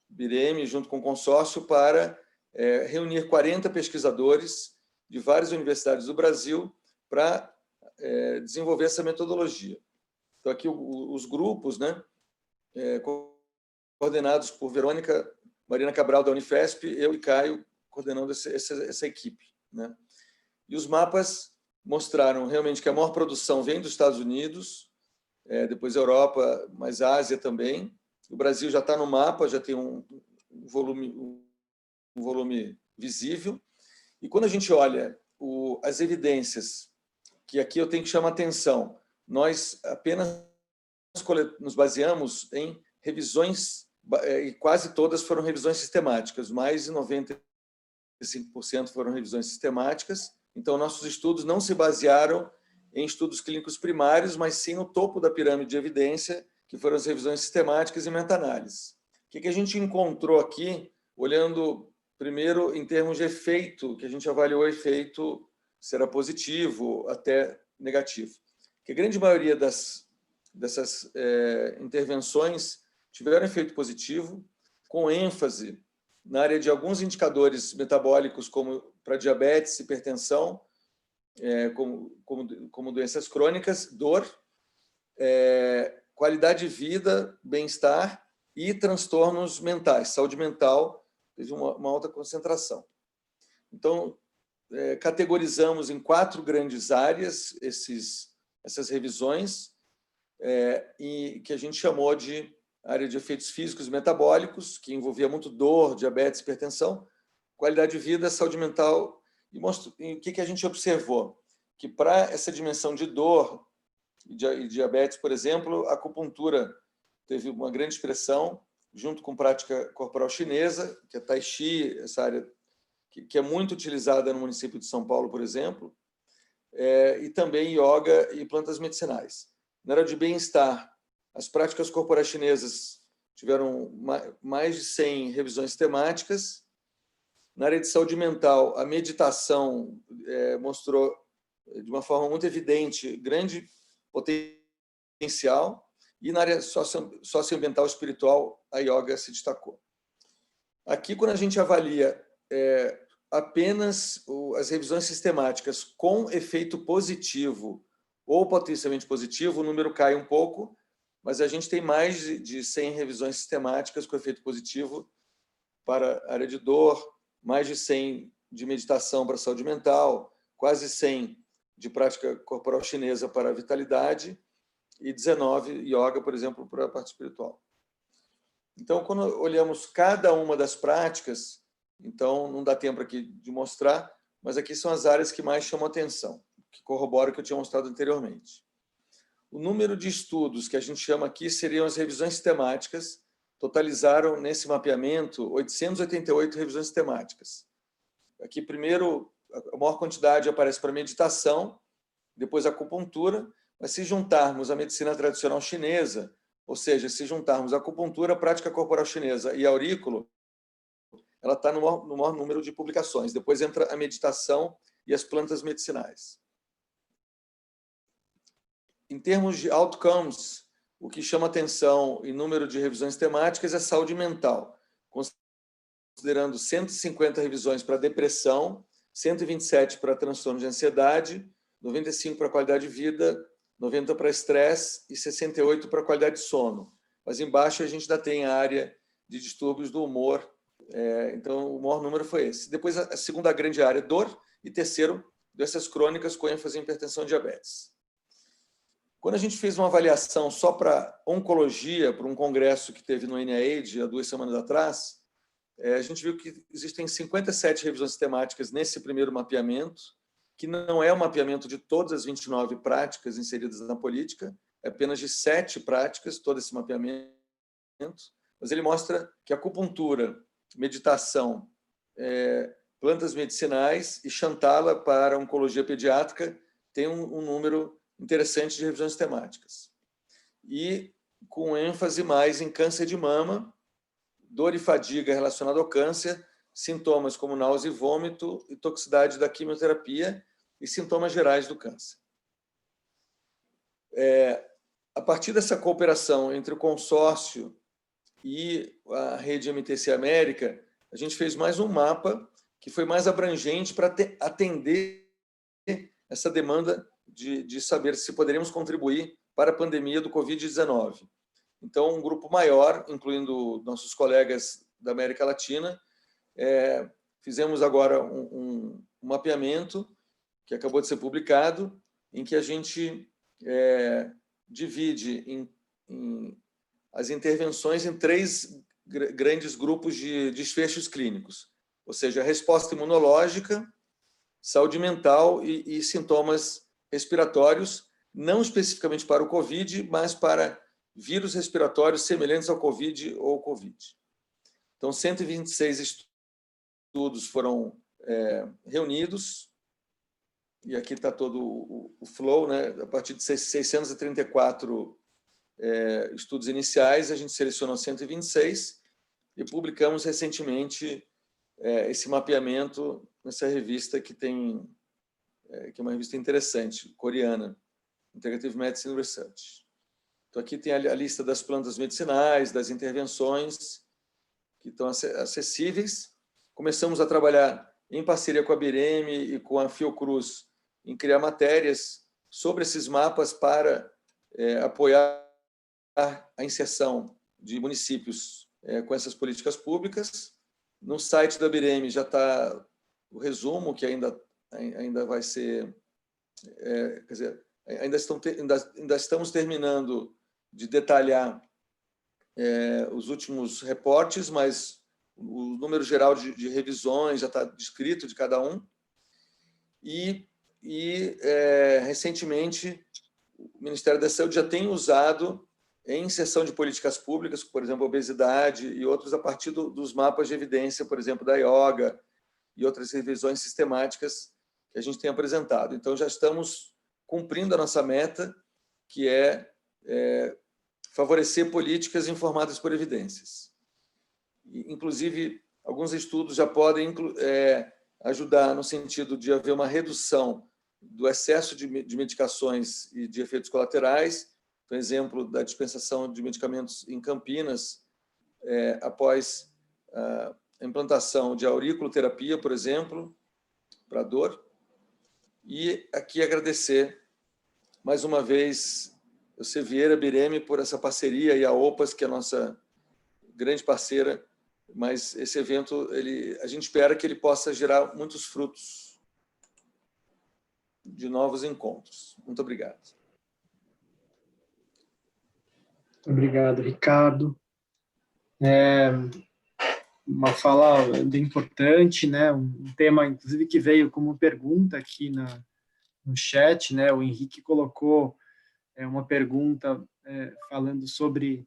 G: BIREM, junto com o consórcio, para reunir 40 pesquisadores de várias universidades do Brasil para desenvolver essa metodologia. Então, aqui os grupos, né, coordenados por Verônica Marina Cabral, da Unifesp, eu e Caio, coordenando essa equipe, né? E os mapas mostraram realmente que a maior produção vem dos Estados Unidos, depois Europa, mas Ásia também. O Brasil já está no mapa, já tem um volume visível. E quando a gente olha as evidências, que aqui eu tenho que chamar atenção, nós apenas nos baseamos em revisões, e quase todas foram revisões sistemáticas, mais de 95% foram revisões sistemáticas. Então, nossos estudos não se basearam em estudos clínicos primários, mas sim no topo da pirâmide de evidência, que foram as revisões sistemáticas e meta-análises. O que a gente encontrou aqui, olhando primeiro em termos de efeito, que a gente avaliou o efeito, se era positivo até negativo. Que a grande maioria dessas intervenções tiveram efeito positivo, com ênfase na área de alguns indicadores metabólicos, como para diabetes, hipertensão, como doenças crônicas, dor, qualidade de vida, bem-estar e transtornos mentais. Saúde mental teve uma alta concentração. Então, categorizamos em 4 grandes áreas essas revisões, e que a gente chamou de área de efeitos físicos e metabólicos, que envolvia muito dor, diabetes, hipertensão, qualidade de vida, saúde mental. E o que a gente observou? Que para essa dimensão de dor e diabetes, por exemplo, a acupuntura teve uma grande expressão, junto com prática corporal chinesa, que é Tai Chi, essa área que é muito utilizada no município de São Paulo, por exemplo, e também yoga e plantas medicinais. Na área de bem-estar, as práticas corporais chinesas tiveram mais de 100 revisões temáticas. Na área de saúde mental, a meditação mostrou, de uma forma muito evidente, grande potencial. E na área socioambiental espiritual, a yoga se destacou. Aqui, quando a gente avalia apenas as revisões sistemáticas com efeito positivo ou potencialmente positivo, o número cai um pouco, mas a gente tem mais de 100 revisões sistemáticas com efeito positivo para a área de dor, mais de 100 de meditação para a saúde mental, quase 100 de prática corporal chinesa para a vitalidade e 19 yoga, por exemplo, para a parte espiritual. Então, quando olhamos cada uma das práticas, então não dá tempo aqui de mostrar, mas aqui são as áreas que mais chamam atenção, que corroboram o que eu tinha mostrado anteriormente. O número de estudos que a gente chama aqui seriam as revisões sistemáticas, totalizaram nesse mapeamento 888 revisões sistemáticas. Aqui, primeiro, a maior quantidade aparece para meditação, depois a acupuntura, mas se juntarmos a medicina tradicional chinesa, ou seja, se juntarmos a acupuntura, a prática corporal chinesa e a aurículo, ela está no maior número de publicações. Depois entra a meditação e as plantas medicinais. Em termos de outcomes, o que chama atenção em número de revisões temáticas é a saúde mental, considerando 150 revisões para depressão, 127 para transtorno de ansiedade, 95 para qualidade de vida, 90 para estresse e 68 para qualidade de sono. mas embaixo a gente ainda tem a área de distúrbios do humor. Então, o maior número foi esse. Depois, a segunda grande área, dor, e terceiro, doenças crônicas com ênfase em hipertensão e diabetes. Quando a gente fez uma avaliação só para oncologia, para um congresso que teve no NIAID há 2 semanas atrás, a gente viu que existem 57 revisões sistemáticas nesse primeiro mapeamento, que não é o mapeamento de todas as 29 práticas inseridas na política, é apenas de 7 práticas, todo esse mapeamento, mas ele mostra que acupuntura, meditação, plantas medicinais e Shantala para oncologia pediátrica tem um número interessante de revisões temáticas. E com ênfase mais em câncer de mama, dor e fadiga relacionada ao câncer, sintomas como náusea e vômito e toxicidade da quimioterapia e sintomas gerais do câncer. A partir dessa cooperação entre o consórcio e a rede MTC América, a gente fez mais um mapa que foi mais abrangente para atender essa demanda de saber se poderíamos contribuir para a pandemia do Covid-19. Então, um grupo maior, incluindo nossos colegas da América Latina, fizemos agora um mapeamento que acabou de ser publicado, em que a gente divide as intervenções em 3 grandes grupos de desfechos clínicos, ou seja, resposta imunológica, saúde mental e sintomas respiratórios, não especificamente para o COVID, mas para vírus respiratórios semelhantes ao COVID ou Covid. Então, 126 estudos foram reunidos, e aqui está todo o flow, né? A partir de 634 estudos iniciais, a gente selecionou 126 e publicamos recentemente esse mapeamento nessa revista que é uma revista interessante, coreana, Integrative Medicine Research. Então, aqui tem a lista das plantas medicinais, das intervenções que estão acessíveis. Começamos a trabalhar em parceria com a Bireme e com a Fiocruz em criar matérias sobre esses mapas para apoiar a inserção de municípios com essas políticas públicas. No site da Bireme já está o resumo, que ainda vai ser... quer dizer, ainda estamos terminando de detalhar os últimos reportes, mas o número geral de revisões já está descrito de cada um. Recentemente, o Ministério da Saúde já tem usado em inserção de políticas públicas, por exemplo, obesidade e outros, a partir dos mapas de evidência, por exemplo, da yoga e outras revisões sistemáticas que a gente tem apresentado. Então, já estamos cumprindo a nossa meta, que é favorecer políticas informadas por evidências. Inclusive, alguns estudos já podem ajudar no sentido de haver uma redução do excesso de medicações e de efeitos colaterais. Por exemplo, da dispensação de medicamentos em Campinas, após a implantação de auriculoterapia, por exemplo, para dor. E aqui agradecer, mais uma vez, o Vieira Bireme por essa parceria e a OPAS, que é a nossa grande parceira, mas esse evento, a gente espera que ele possa gerar muitos frutos de novos encontros. Muito obrigado.
A: Obrigado, Ricardo. Uma fala bem importante, né? Um tema, inclusive, que veio como pergunta aqui no chat, né? O Henrique colocou uma pergunta falando sobre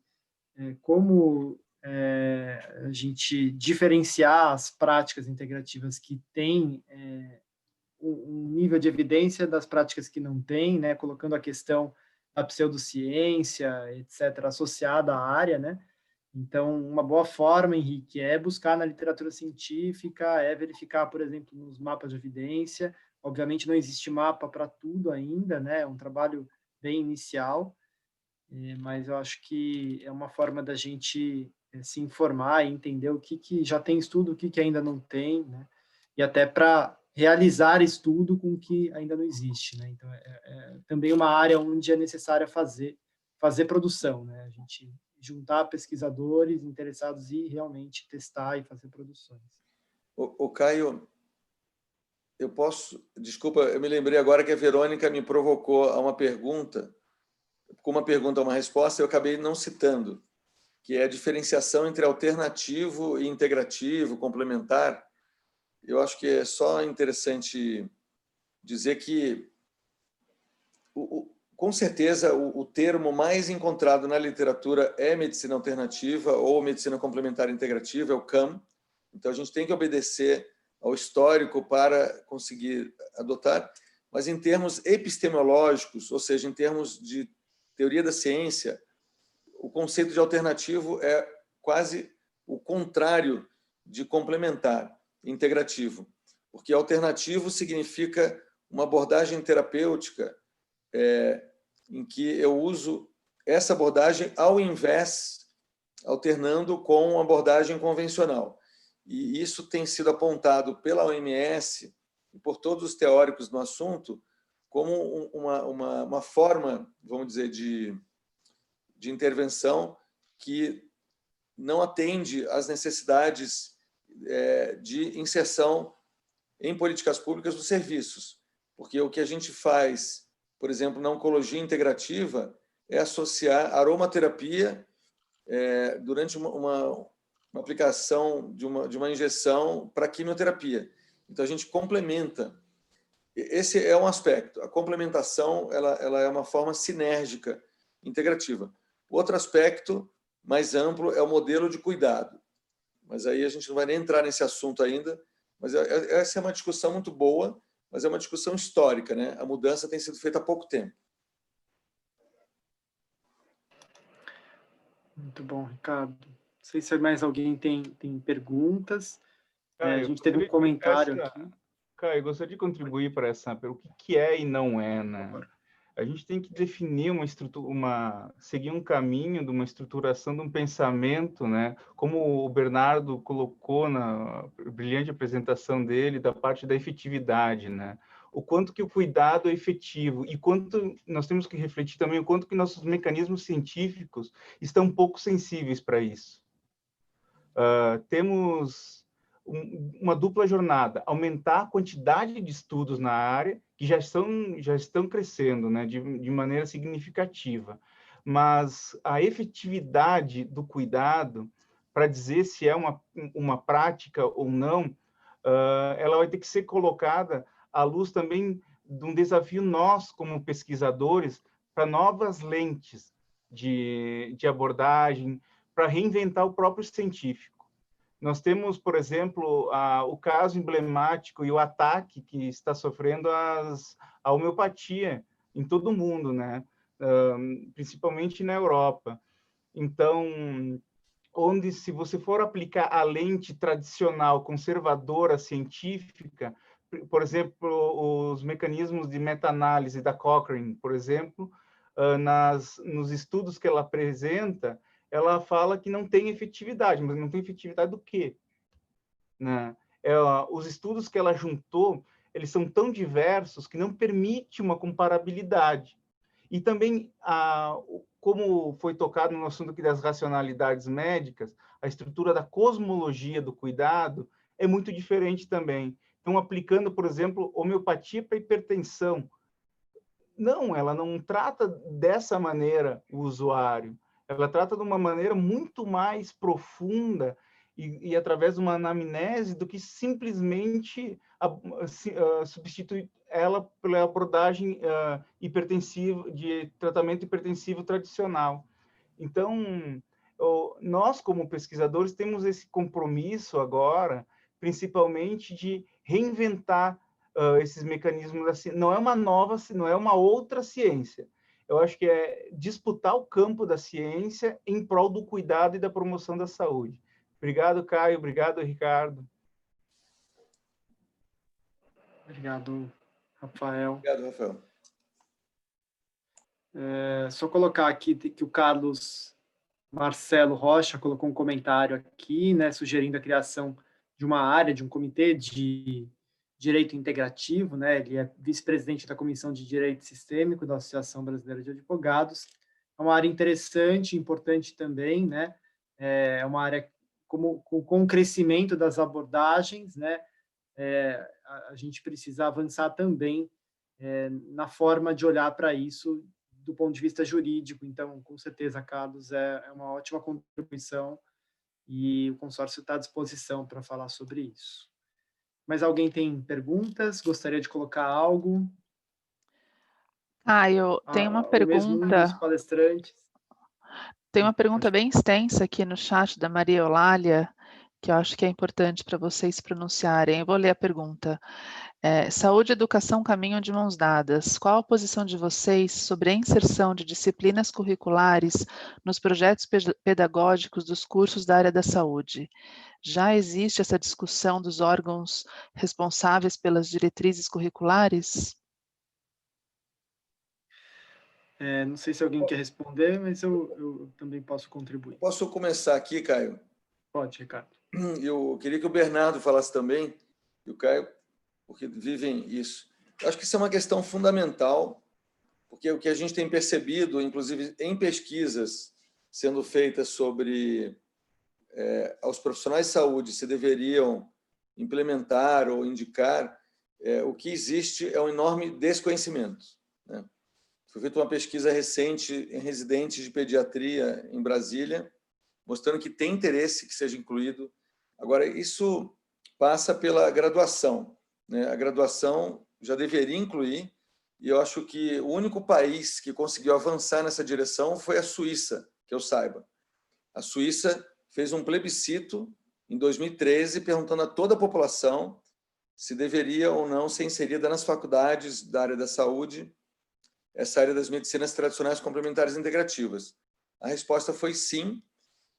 A: como a gente diferenciar as práticas integrativas que têm um nível de evidência das práticas que não têm, né? Colocando a questão da pseudociência, etc., associada à área, né? Então, uma boa forma, Henrique, é buscar na literatura científica, verificar, por exemplo, nos mapas de evidência. Obviamente, não existe mapa para tudo ainda, né? É um trabalho bem inicial, mas eu acho que é uma forma da gente se informar e entender o que já tem estudo, o que ainda não tem, né? E até para realizar estudo com o que ainda não existe, né? Então, também uma área onde é necessário fazer produção, né? A gente juntar pesquisadores interessados e realmente testar e fazer produções.
G: O Caio, eu posso... Desculpa, eu me lembrei agora que a Verônica me provocou a uma pergunta, com uma pergunta a uma resposta, eu acabei não citando, que é a diferenciação entre alternativo e integrativo, complementar. Eu acho que é só interessante dizer que, com certeza, o termo mais encontrado na literatura é medicina alternativa ou medicina complementar integrativa, é o CAM. Então, a gente tem que obedecer ao histórico para conseguir adotar, mas em termos epistemológicos, ou seja, em termos de teoria da ciência, o conceito de alternativo é quase o contrário de complementar, integrativo, porque alternativo significa uma abordagem terapêutica em que eu uso essa abordagem ao invés, alternando com uma abordagem convencional. E isso tem sido apontado pela OMS e por todos os teóricos no assunto como uma forma, vamos dizer, de intervenção que não atende às necessidades de inserção em políticas públicas dos serviços. Porque o que a gente faz, por exemplo, na oncologia integrativa, é associar aromaterapia durante uma aplicação de uma injeção para quimioterapia. Então, a gente complementa. Esse é um aspecto. A complementação ela é uma forma sinérgica, integrativa. Outro aspecto mais amplo é o modelo de cuidado. Mas aí a gente não vai nem entrar nesse assunto ainda. Mas essa é uma discussão muito boa, mas é uma discussão histórica, né? A mudança tem sido feita há pouco tempo.
A: Muito bom, Ricardo. Não sei se mais alguém tem perguntas. A gente teve um comentário aqui.
C: Caio, eu gostaria de contribuir para o que é e não é, né? A gente tem que definir uma estrutura, seguir um caminho de uma estruturação de um pensamento, né? Como o Bernardo colocou na brilhante apresentação dele, da parte da efetividade, né? O quanto que o cuidado é efetivo e quanto nós temos que refletir também o quanto que nossos mecanismos científicos estão pouco sensíveis para isso. Temos uma dupla jornada, aumentar a quantidade de estudos na área, que já estão crescendo, né, de maneira significativa, mas a efetividade do cuidado, para dizer se é uma prática ou não, ela vai ter que ser colocada à luz também de um desafio nós, como pesquisadores, para novas lentes de abordagem, para reinventar o próprio científico. Nós temos, por exemplo, o caso emblemático e o ataque que está sofrendo a homeopatia em todo o mundo, né? Principalmente na Europa. Então, onde se você for aplicar a lente tradicional, conservadora, científica, por exemplo, os mecanismos de meta-análise da Cochrane, por exemplo, nos estudos que ela apresenta, ela fala que não tem efetividade, mas não tem efetividade do quê? Né? Os estudos que ela juntou, eles são tão diversos que não permite uma comparabilidade. E também, como foi tocado no assunto aqui das racionalidades médicas, a estrutura da cosmologia do cuidado é muito diferente também. Então, aplicando, por exemplo, homeopatia para hipertensão. Não, ela não trata dessa maneira o usuário. Ela trata de uma maneira muito mais profunda e através de uma anamnese do que simplesmente substituir ela pela abordagem hipertensiva, de tratamento hipertensivo tradicional. Então, nós, como pesquisadores, temos esse compromisso agora, principalmente de reinventar esses mecanismos da ciência. Não é uma nova, não é uma outra ciência. Eu acho que é disputar o campo da ciência em prol do cuidado e da promoção da saúde. Obrigado, Caio. Obrigado, Ricardo.
A: Obrigado, Rafael.
G: Obrigado, Rafael.
A: Só colocar aqui que o Carlos Marcelo Rocha colocou um comentário aqui, né, sugerindo a criação de uma área, de um comitê de direito integrativo, né? Ele é vice-presidente da Comissão de Direito Sistêmico da Associação Brasileira de Advogados. uma área interessante, importante também, né? É uma área com o crescimento das abordagens, né? A gente precisa avançar também na forma de olhar para isso do ponto de vista jurídico. Então, com certeza, Carlos, é uma ótima contribuição e o consórcio está à disposição para falar sobre isso. Mas alguém tem perguntas? Gostaria de colocar algo?
B: Eu tenho uma
A: mesmo um dos
B: pergunta.
A: palestrantes.
B: Tem uma pergunta bem extensa aqui no chat da Maria Eulália, que eu acho que é importante para vocês pronunciarem. Eu vou ler a pergunta. Saúde e educação caminham de mãos dadas. Qual a posição de vocês sobre a inserção de disciplinas curriculares nos projetos pedagógicos dos cursos da área da saúde? Já existe essa discussão dos órgãos responsáveis pelas diretrizes curriculares?
A: Não sei se alguém quer responder, mas eu também posso contribuir.
G: Posso começar aqui, Caio?
A: Pode, Ricardo.
G: Eu queria que o Bernardo falasse também, e o Caio, porque vivem isso. Eu acho que isso é uma questão fundamental, porque o que a gente tem percebido, inclusive em pesquisas sendo feitas sobre aos profissionais de saúde se deveriam implementar ou indicar, o que existe é um enorme desconhecimento, né? Foi feita uma pesquisa recente em residentes de pediatria em Brasília, mostrando que tem interesse que seja incluído. Agora, isso passa pela graduação, né? A graduação já deveria incluir, e eu acho que o único país que conseguiu avançar nessa direção foi a Suíça, que eu saiba. A Suíça fez um plebiscito em 2013, perguntando a toda a população se deveria ou não ser inserida nas faculdades da área da saúde essa área das medicinas tradicionais complementares integrativas. A resposta foi sim.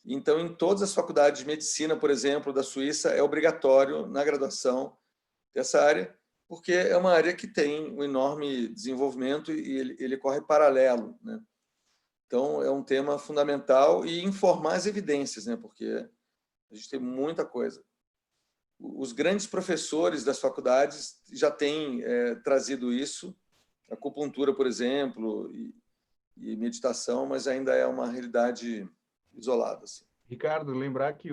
G: Então, em todas as faculdades de medicina, por exemplo, da Suíça, é obrigatório, na graduação, dessa área, porque é uma área que tem um enorme desenvolvimento e ele corre paralelo, né? Então, é um tema fundamental e informar as evidências, né? Porque a gente tem muita coisa. Os grandes professores das faculdades já têm trazido isso, acupuntura, por exemplo, e meditação, mas ainda é uma realidade isolada. Assim.
C: Ricardo, lembrar que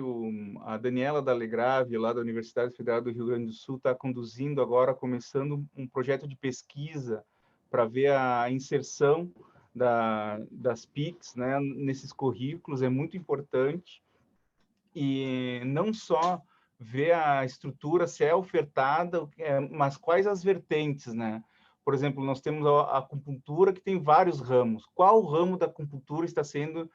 C: a Daniela D'Alegrave, lá da Universidade Federal do Rio Grande do Sul, está conduzindo agora, começando um projeto de pesquisa para ver a inserção das PICs, né, nesses currículos, é muito importante, e não só ver a estrutura, se é ofertada, mas quais as vertentes, né? Por exemplo, nós temos a acupuntura, que tem vários ramos. Qual ramo da acupuntura está sendo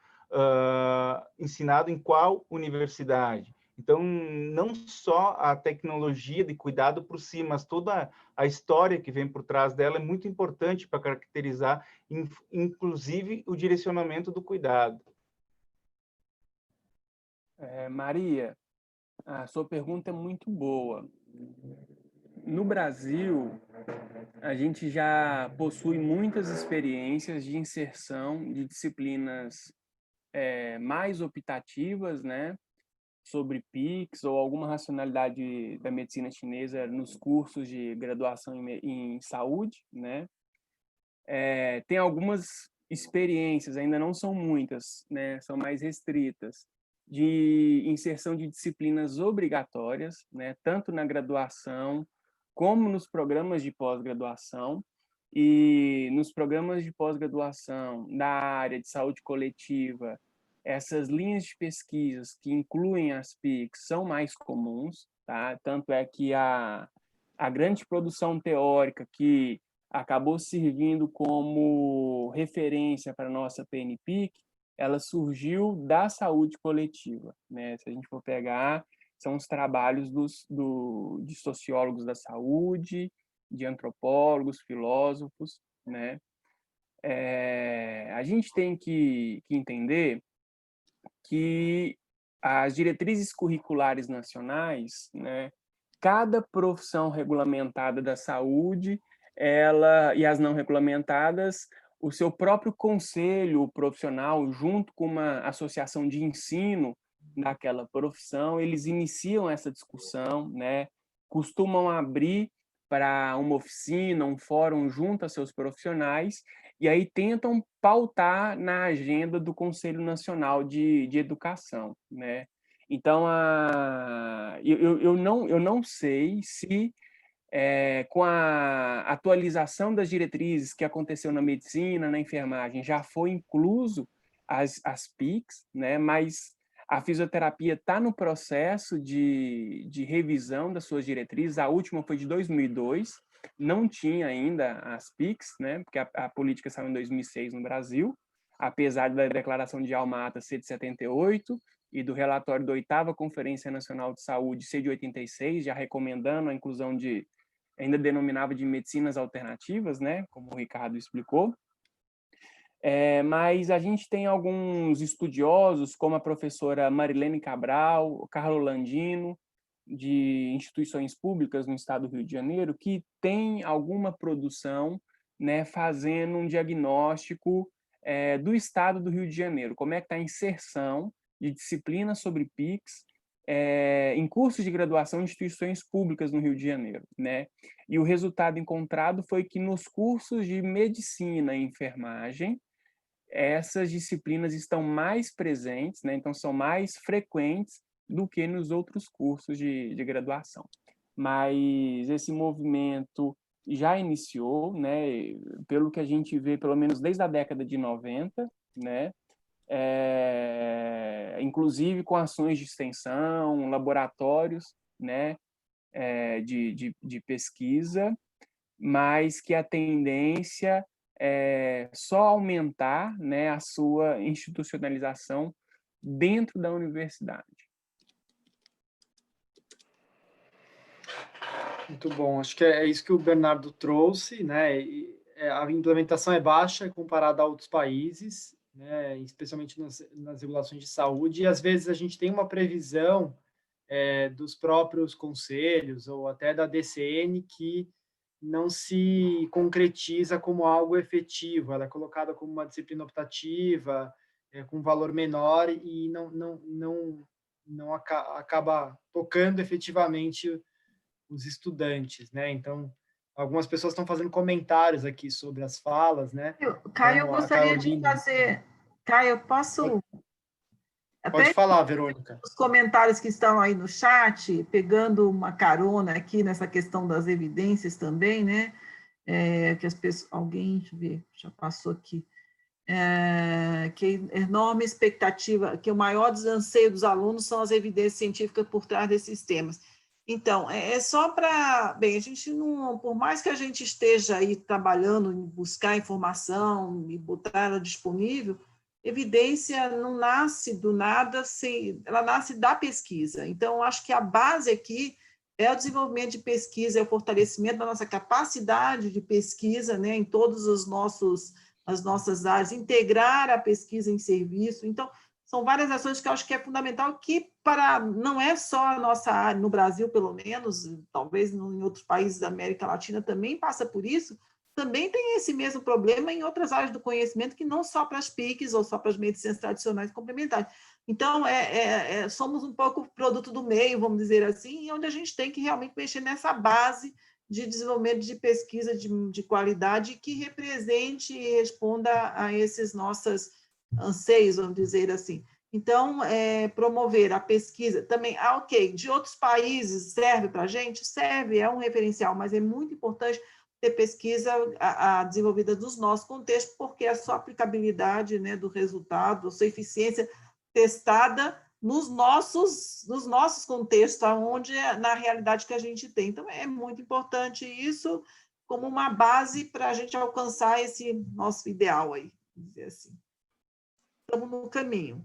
C: ensinado em qual universidade? Então, não só a tecnologia de cuidado por si, mas toda a história que vem por trás dela é muito importante para caracterizar, inclusive, o direcionamento do cuidado.
E: Maria, a sua pergunta é muito boa. No Brasil, a gente já possui muitas experiências de inserção de disciplinas mais optativas, né, sobre PICs ou alguma racionalidade da medicina chinesa nos cursos de graduação em saúde, né? Tem algumas experiências, ainda não são muitas, né, são mais restritas, de inserção de disciplinas obrigatórias, né, tanto na graduação como nos programas de pós-graduação. E nos programas de pós-graduação da área de saúde coletiva, essas linhas de pesquisas que incluem as PICs são mais comuns, tá? Tanto é que a grande produção teórica que acabou servindo como referência para a nossa PNPIC, ela surgiu da saúde coletiva, né? Se a gente for pegar, são os trabalhos de sociólogos da saúde, de antropólogos, filósofos, né? A gente tem que entender que as diretrizes curriculares nacionais, né, cada profissão regulamentada da saúde, e as não regulamentadas, o seu próprio conselho profissional, junto com uma associação de ensino daquela profissão, eles iniciam essa discussão, né, costumam abrir para uma oficina, um fórum junto a seus profissionais, e aí tentam pautar na agenda do Conselho Nacional de Educação, né? Então, eu não sei se, com a atualização das diretrizes que aconteceu na medicina, na enfermagem, já foi incluso as PICs, né? Mas a fisioterapia está no processo de revisão das suas diretrizes. A última foi de 2002, não tinha ainda as PICs, né? Porque a política saiu em 2006 no Brasil, apesar da declaração de Alma-Ata ser de 78 e do relatório da 8ª Conferência Nacional de Saúde ser de 86, já recomendando a inclusão de, ainda denominava de medicinas alternativas, né? Como o Ricardo explicou. Mas a gente tem alguns estudiosos, como a professora Marilene Cabral, o Carlo Landino, de instituições públicas no estado do Rio de Janeiro, que tem alguma produção, né, fazendo um diagnóstico do estado do Rio de Janeiro, como é que está a inserção de disciplinas sobre PICs em cursos de graduação em instituições públicas no Rio de Janeiro, né? E o resultado encontrado foi que nos cursos de medicina e enfermagem, essas disciplinas estão mais presentes, né? Então são mais frequentes do que nos outros cursos de graduação. Mas esse movimento já iniciou, né? Pelo que a gente vê, pelo menos desde a década de 90, né? Inclusive com ações de extensão, laboratórios, né? De pesquisa, mas que a tendência é só aumentar, né, a sua institucionalização dentro da universidade.
A: Muito bom, acho que é isso que o Bernardo trouxe, né? A implementação é baixa comparada a outros países, né? Especialmente nas regulações de saúde, e às vezes a gente tem uma previsão dos próprios conselhos ou até da DCN que não se concretiza como algo efetivo, ela é colocada como uma disciplina optativa, com valor menor e não acaba tocando efetivamente os estudantes, né? Então, algumas pessoas estão fazendo comentários aqui sobre as falas, né?
F: Caio, eu gostaria de fazer... Caio, eu posso...
A: Pode falar, Verônica.
F: Os comentários que estão aí no chat, pegando uma carona aqui nessa questão das evidências também, né? Que as pessoas... Alguém, deixa eu ver, já passou aqui. Que enorme expectativa, que o maior anseio dos alunos são as evidências científicas por trás desses temas. Então, só para... Bem, a gente não... Por mais que a gente esteja aí trabalhando em buscar informação e botar ela disponível, evidência não nasce do nada, ela nasce da pesquisa. Então, acho que a base aqui é o desenvolvimento de pesquisa, é o fortalecimento da nossa capacidade de pesquisa, né, em todos as nossas áreas, integrar a pesquisa em serviço. Então, são várias ações que eu acho que é fundamental, que não é só a nossa área, no Brasil, pelo menos, talvez em outros países da América Latina também passa por isso, também tem esse mesmo problema em outras áreas do conhecimento, que não só para as PICs ou só para as medicinas tradicionais complementares. Então, somos um pouco produto do meio, vamos dizer assim, onde a gente tem que realmente mexer nessa base de desenvolvimento de pesquisa de qualidade que represente e responda a esses nossos anseios, vamos dizer assim. Então, promover a pesquisa também, ok, de outros países serve para a gente? Serve, é um referencial, mas é muito importante ter pesquisa desenvolvida nos nossos contextos, porque a sua aplicabilidade, né, do resultado, a sua eficiência testada nos nossos contextos, onde na realidade que a gente tem. Então, é muito importante isso como uma base para a gente alcançar esse nosso ideal aí, vamos dizer assim. Estamos no caminho.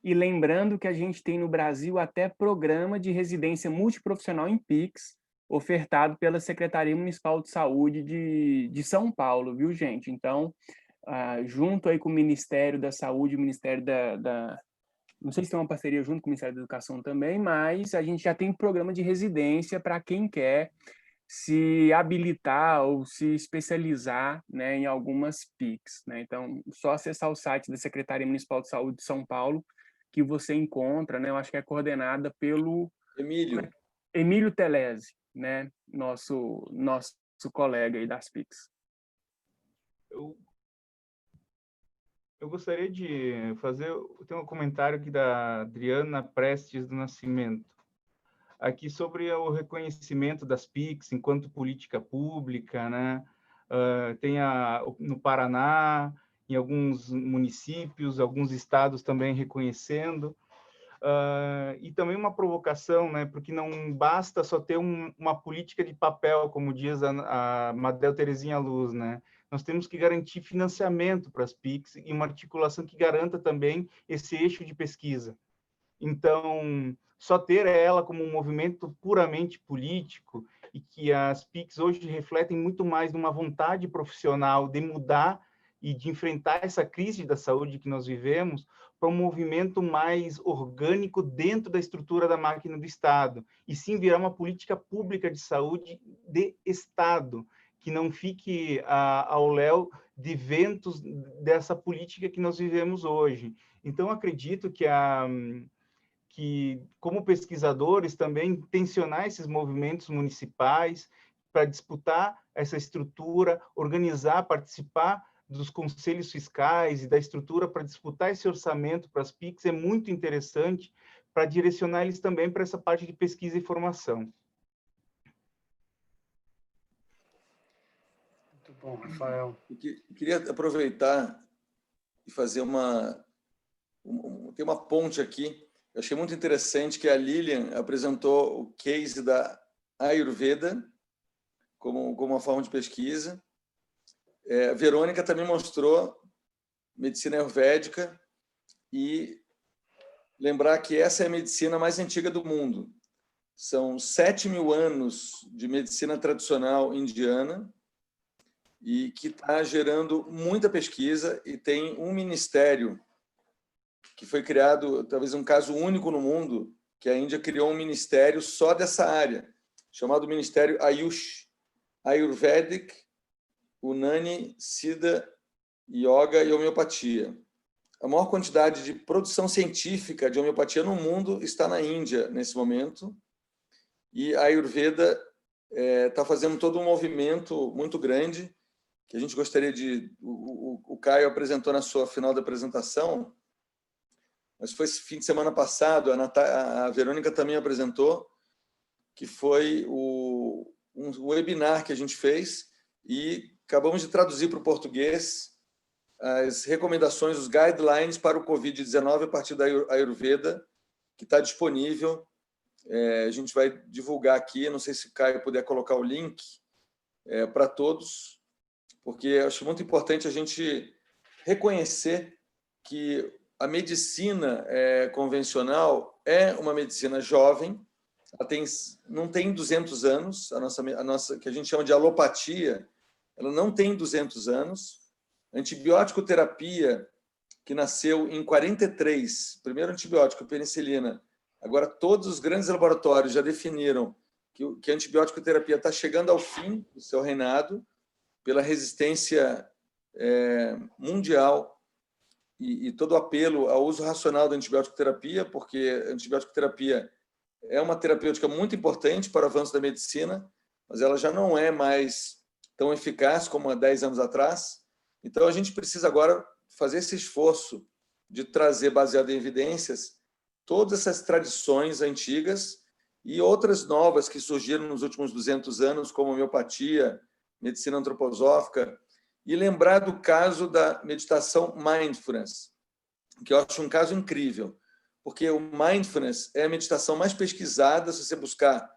E: E lembrando que a gente tem no Brasil até programa de residência multiprofissional em PICs, ofertado pela Secretaria Municipal de Saúde de São Paulo, viu, gente? Então, junto aí com o Ministério da Saúde, o Ministério não sei se tem uma parceria junto com o Ministério da Educação também, mas a gente já tem programa de residência para quem quer se habilitar ou se especializar, né, em algumas PICs, né? Então, só acessar o site da Secretaria Municipal de Saúde de São Paulo que você encontra, né? Eu acho que é coordenada pelo Emílio Telese, né? Nosso colega aí das PICs.
C: Eu gostaria de fazer, tem um comentário aqui da Adriana Prestes do Nascimento, aqui sobre o reconhecimento das PICs enquanto política pública, né? Tem no Paraná, em alguns municípios, alguns estados também reconhecendo, e também uma provocação, né? Porque não basta só ter uma política de papel, como diz a Madel Terezinha Luz, né? Nós temos que garantir financiamento para as PICs e uma articulação que garanta também esse eixo de pesquisa. Então, só ter ela como um movimento puramente político, e que as PICs hoje refletem muito mais numa vontade profissional de mudar e de enfrentar essa crise da saúde que nós vivemos, para um movimento mais orgânico dentro da estrutura da máquina do Estado, e sim virar uma política pública de saúde de Estado, que não fique ao léu de ventos dessa política que nós vivemos hoje. Então, acredito que, como pesquisadores, também tensionar esses movimentos municipais para disputar essa estrutura, organizar, participar dos conselhos fiscais e da estrutura para disputar esse orçamento para as PICs é muito interessante para direcionar eles também para essa parte de pesquisa e formação.
A: Muito bom, Rafael.
G: Eu queria aproveitar e fazer tem uma ponte aqui. Eu achei muito interessante que a Lilian apresentou o case da Ayurveda como uma forma de pesquisa. A Verônica também mostrou medicina ayurvédica, e lembrar que essa é a medicina mais antiga do mundo. São 7.000 anos de medicina tradicional indiana, e que está gerando muita pesquisa, e tem um ministério que foi criado, talvez um caso único no mundo, que a Índia criou um ministério só dessa área, chamado Ministério Ayush, Ayurvedic, Unani, Siddha, Yoga e Homeopatia. A maior quantidade de produção científica de homeopatia no mundo está na Índia, nesse momento, e a Ayurveda está fazendo todo um movimento muito grande, que a gente gostaria de... O Caio apresentou na sua final da apresentação, mas foi esse fim de semana passado, a Verônica também apresentou, que foi um webinar que a gente fez, e acabamos de traduzir para o português as recomendações, os guidelines para o Covid-19 a partir da Ayurveda, que está disponível. A gente vai divulgar aqui, não sei se o Caio puder colocar o link para todos, porque eu acho muito importante a gente reconhecer que a medicina convencional é uma medicina jovem, ela não tem 200 anos, a nossa, que a gente chama de alopatia, ela não tem 200 anos. Antibiótico terapia, que nasceu em 43, primeiro antibiótico, penicilina. Agora, todos os grandes laboratórios já definiram que a antibiótico terapia está chegando ao fim do seu reinado, pela resistência mundial e todo o apelo ao uso racional da antibiótico terapia, porque a antibiótico terapia é uma terapêutica muito importante para o avanço da medicina, mas ela já não é mais tão eficaz como há 10 anos atrás. Então, a gente precisa agora fazer esse esforço de trazer, baseado em evidências, todas essas tradições antigas e outras novas que surgiram nos últimos 200 anos, como homeopatia, medicina antroposófica, e lembrar do caso da meditação mindfulness, que eu acho um caso incrível, porque o mindfulness é a meditação mais pesquisada. Se você buscar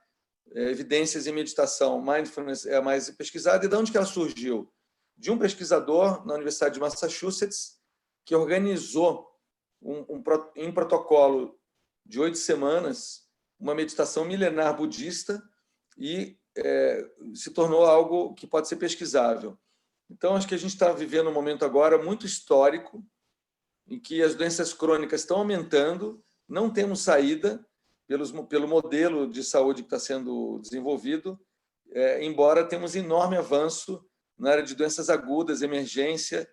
G: evidências em meditação, mindfulness é a mais pesquisada. E de onde que ela surgiu? De um pesquisador na Universidade de Massachusetts, que organizou em protocolo de 8 semanas uma meditação milenar budista, e se tornou algo que pode ser pesquisável. Então, acho que a gente está vivendo um momento agora muito histórico, em que as doenças crônicas estão aumentando, não temos saída pelo modelo de saúde que está sendo desenvolvido, embora temos enorme avanço na área de doenças agudas, emergência,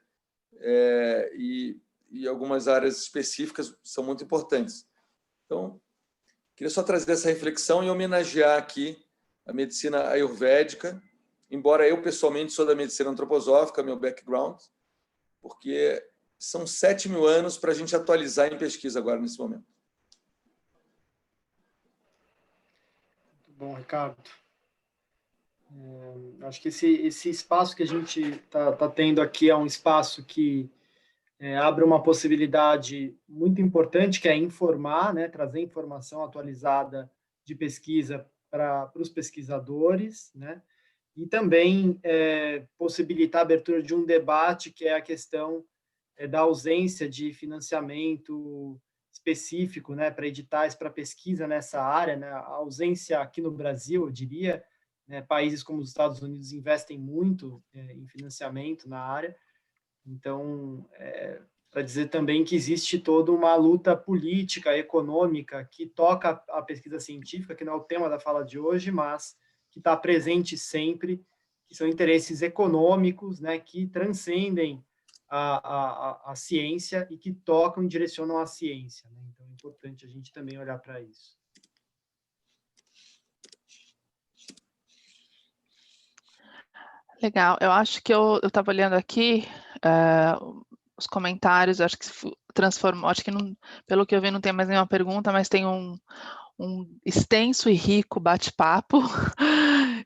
G: e algumas áreas específicas são muito importantes. Então, queria só trazer essa reflexão e homenagear aqui a medicina ayurvédica, embora eu, pessoalmente, sou da medicina antroposófica, meu background, porque são 7.000 anos para a gente atualizar em pesquisa agora, nesse momento.
A: Muito bom, Ricardo. Acho que esse espaço que a gente está tendo aqui é um espaço que abre uma possibilidade muito importante, que é informar, né, trazer informação atualizada de pesquisa para os pesquisadores, né, e também possibilitar a abertura de um debate, que é a questão da ausência de financiamento específico, né, para editais para pesquisa nessa área, né, a ausência aqui no Brasil, eu diria, né, países como os Estados Unidos investem muito em financiamento na área. Então, para dizer também que existe toda uma luta política, econômica, que toca a pesquisa científica, que não é o tema da fala de hoje, mas que está presente sempre, que são interesses econômicos, né, que transcendem a ciência e que tocam e direcionam a ciência, né? Então, é importante a gente também olhar para isso.
B: Legal, eu acho que eu estava olhando aqui os comentários, acho que transformou, acho que não, pelo que eu vi não tem mais nenhuma pergunta, mas tem um extenso e rico bate-papo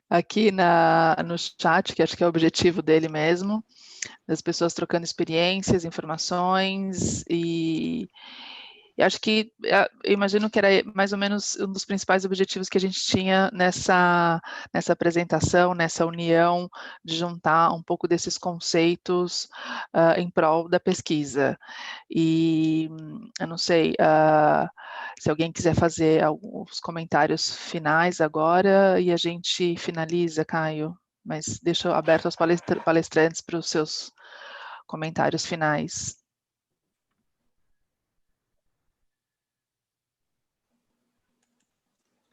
B: aqui no chat, que acho que é o objetivo dele mesmo, das pessoas trocando experiências, informações e acho que, eu imagino que era mais ou menos um dos principais objetivos que a gente tinha nessa apresentação, nessa união, de juntar um pouco desses conceitos em prol da pesquisa. E eu não sei se alguém quiser fazer alguns comentários finais agora e a gente finaliza, Caio, mas deixo aberto aos palestrantes para os seus comentários finais.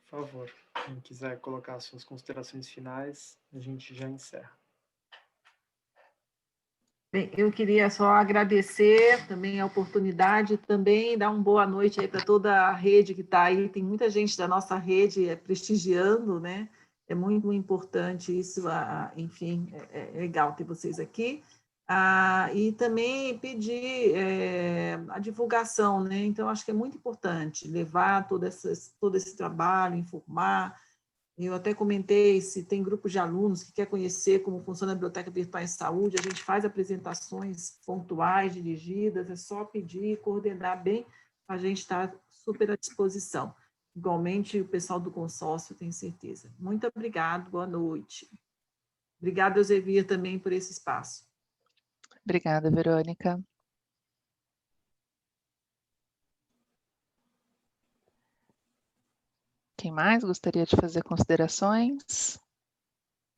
A: Por favor, quem quiser colocar suas considerações finais, a gente já encerra.
F: Bem, eu queria só agradecer também a oportunidade, também dar uma boa noite aí para toda a rede que está aí. Tem muita gente da nossa rede prestigiando, né? É muito importante isso, enfim, é legal ter vocês aqui. E também pedir a divulgação, né? Então, acho que é muito importante levar todo esse trabalho, informar. Eu até comentei, se tem grupos de alunos que quer conhecer como funciona a Biblioteca Virtual em Saúde, a gente faz apresentações pontuais, dirigidas, é só pedir e coordenar bem, a gente está super à disposição. Igualmente, o pessoal do consórcio, tenho certeza. Muito obrigado, boa noite. Obrigada, Eusebia, também por esse espaço.
B: Obrigada, Verônica. Quem mais gostaria de fazer considerações?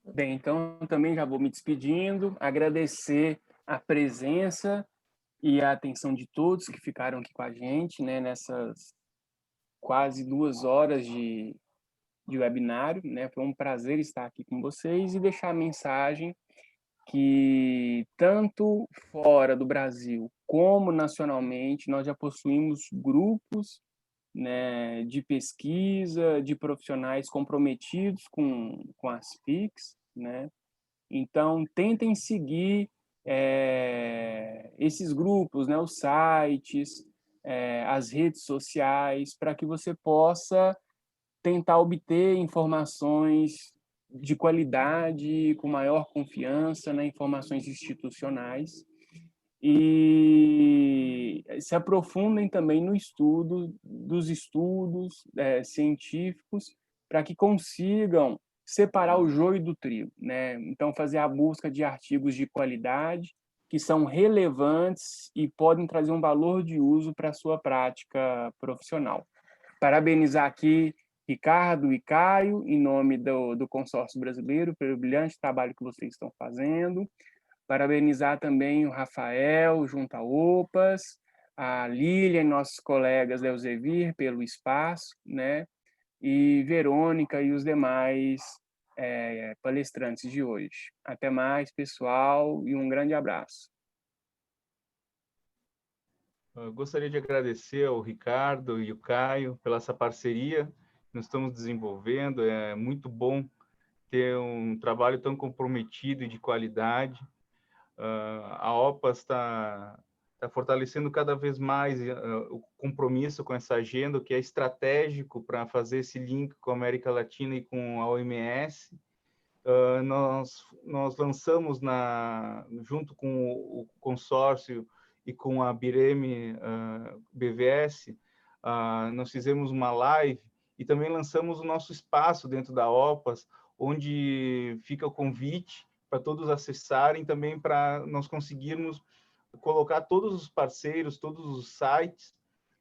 E: Bem, então também já vou me despedindo, agradecer a presença e a atenção de todos que ficaram aqui com a gente, né, nessas quase 2 horas de webinário, né? Foi um prazer estar aqui com vocês e deixar a mensagem que tanto fora do Brasil como nacionalmente nós já possuímos grupos, né, de pesquisa, de profissionais comprometidos com as PICs, né? Então, tentem seguir esses grupos, né, os sites, as redes sociais, para que você possa tentar obter informações de qualidade, com maior confiança, né, informações institucionais, e se aprofundem também no estudo dos estudos científicos, para que consigam separar o joio do trigo, né? Então, fazer a busca de artigos de qualidade, que são relevantes e podem trazer um valor de uso para a sua prática profissional. Parabenizar aqui Ricardo e Caio, em nome do Consórcio Brasileiro, pelo brilhante trabalho que vocês estão fazendo. Parabenizar também o Rafael, junto à OPAS, a Lília e nossos colegas da Elsevier pelo espaço, né? E Verônica e os demais palestrantes de hoje. Até mais, pessoal, e um grande abraço.
C: Eu gostaria de agradecer ao Ricardo e o Caio pela essa parceria que nós estamos desenvolvendo. É muito bom ter um trabalho tão comprometido e de qualidade. A OPAS está está fortalecendo cada vez mais o compromisso com essa agenda, que é estratégico para fazer esse link com a América Latina e com a OMS. Nós lançamos, junto com o consórcio e com a Bireme BVS, nós fizemos uma live e também lançamos o nosso espaço dentro da OPAS, onde fica o convite para todos acessarem, também para nós conseguirmos colocar todos os parceiros, todos os sites.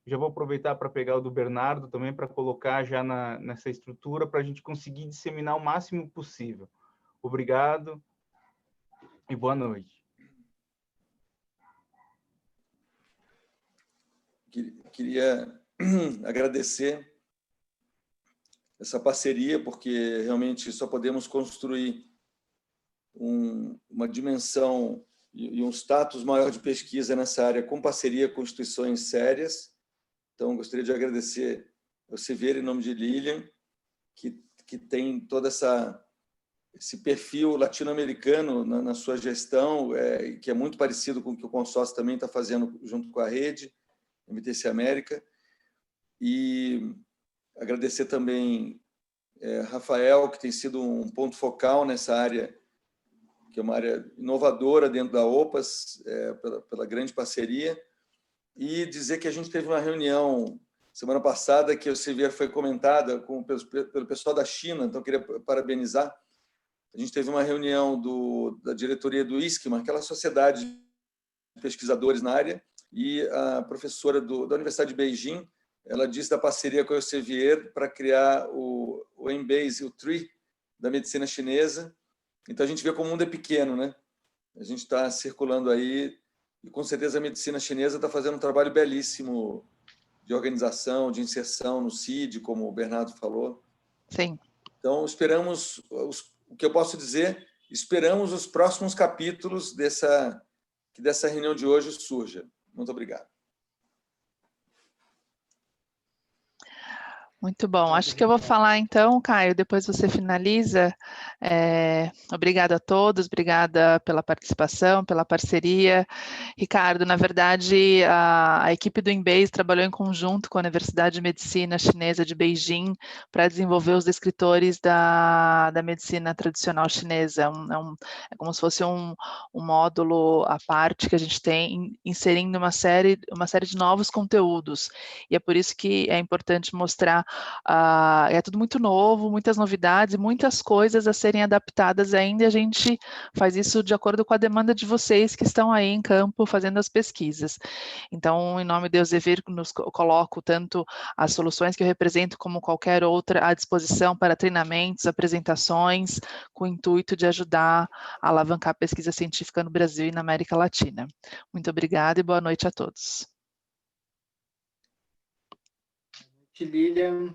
C: Já vou aproveitar para pegar o do Bernardo também, para colocar já nessa estrutura, para a gente conseguir disseminar o máximo possível. Obrigado e boa noite.
G: Queria agradecer essa parceria, porque realmente só podemos construir uma dimensão e um status maior de pesquisa nessa área com parceria com instituições sérias. Então, gostaria de agradecer ao Severo, em nome de Lilian, que tem todo esse perfil latino-americano na sua gestão, que é muito parecido com o que o consórcio também está fazendo junto com a rede, MTC América. E agradecer também Rafael, que tem sido um ponto focal nessa área, que é uma área inovadora dentro da OPAS, pela grande parceria, e dizer que a gente teve uma reunião semana passada, que o Severo foi comentada pelo pessoal da China, então queria parabenizar. A gente teve uma reunião da diretoria do ISCMA, aquela sociedade de pesquisadores na área, e a professora da Universidade de Beijing, ela disse da parceria com o Elsevier para criar o Embase, o TREE da medicina chinesa. Então, a gente vê como o mundo é pequeno, né? A gente está circulando aí, e com certeza a medicina chinesa está fazendo um trabalho belíssimo de organização, de inserção no CID, como o Bernardo falou.
B: Sim.
G: Então, esperamos, o que eu posso dizer, esperamos os próximos capítulos que dessa reunião de hoje surja. Muito obrigado.
B: Muito bom. Acho que eu vou falar então, Caio, depois você finaliza. Obrigada a todos, obrigada pela participação, pela parceria. Ricardo, na verdade, a equipe do Embase trabalhou em conjunto com a Universidade de Medicina Chinesa de Beijing para desenvolver os descritores da medicina tradicional chinesa. É como se fosse um módulo à parte que a gente tem, inserindo uma série de novos conteúdos. E é por isso que é importante mostrar. É tudo muito novo, muitas novidades, muitas coisas a serem adaptadas ainda, e a gente faz isso de acordo com a demanda de vocês que estão aí em campo fazendo as pesquisas. Então, em nome de Elsevier, nos coloco tanto as soluções que eu represento como qualquer outra à disposição para treinamentos, apresentações, com o intuito de ajudar a alavancar a pesquisa científica no Brasil e na América Latina. Muito obrigada e boa noite a todos.
A: Lilian,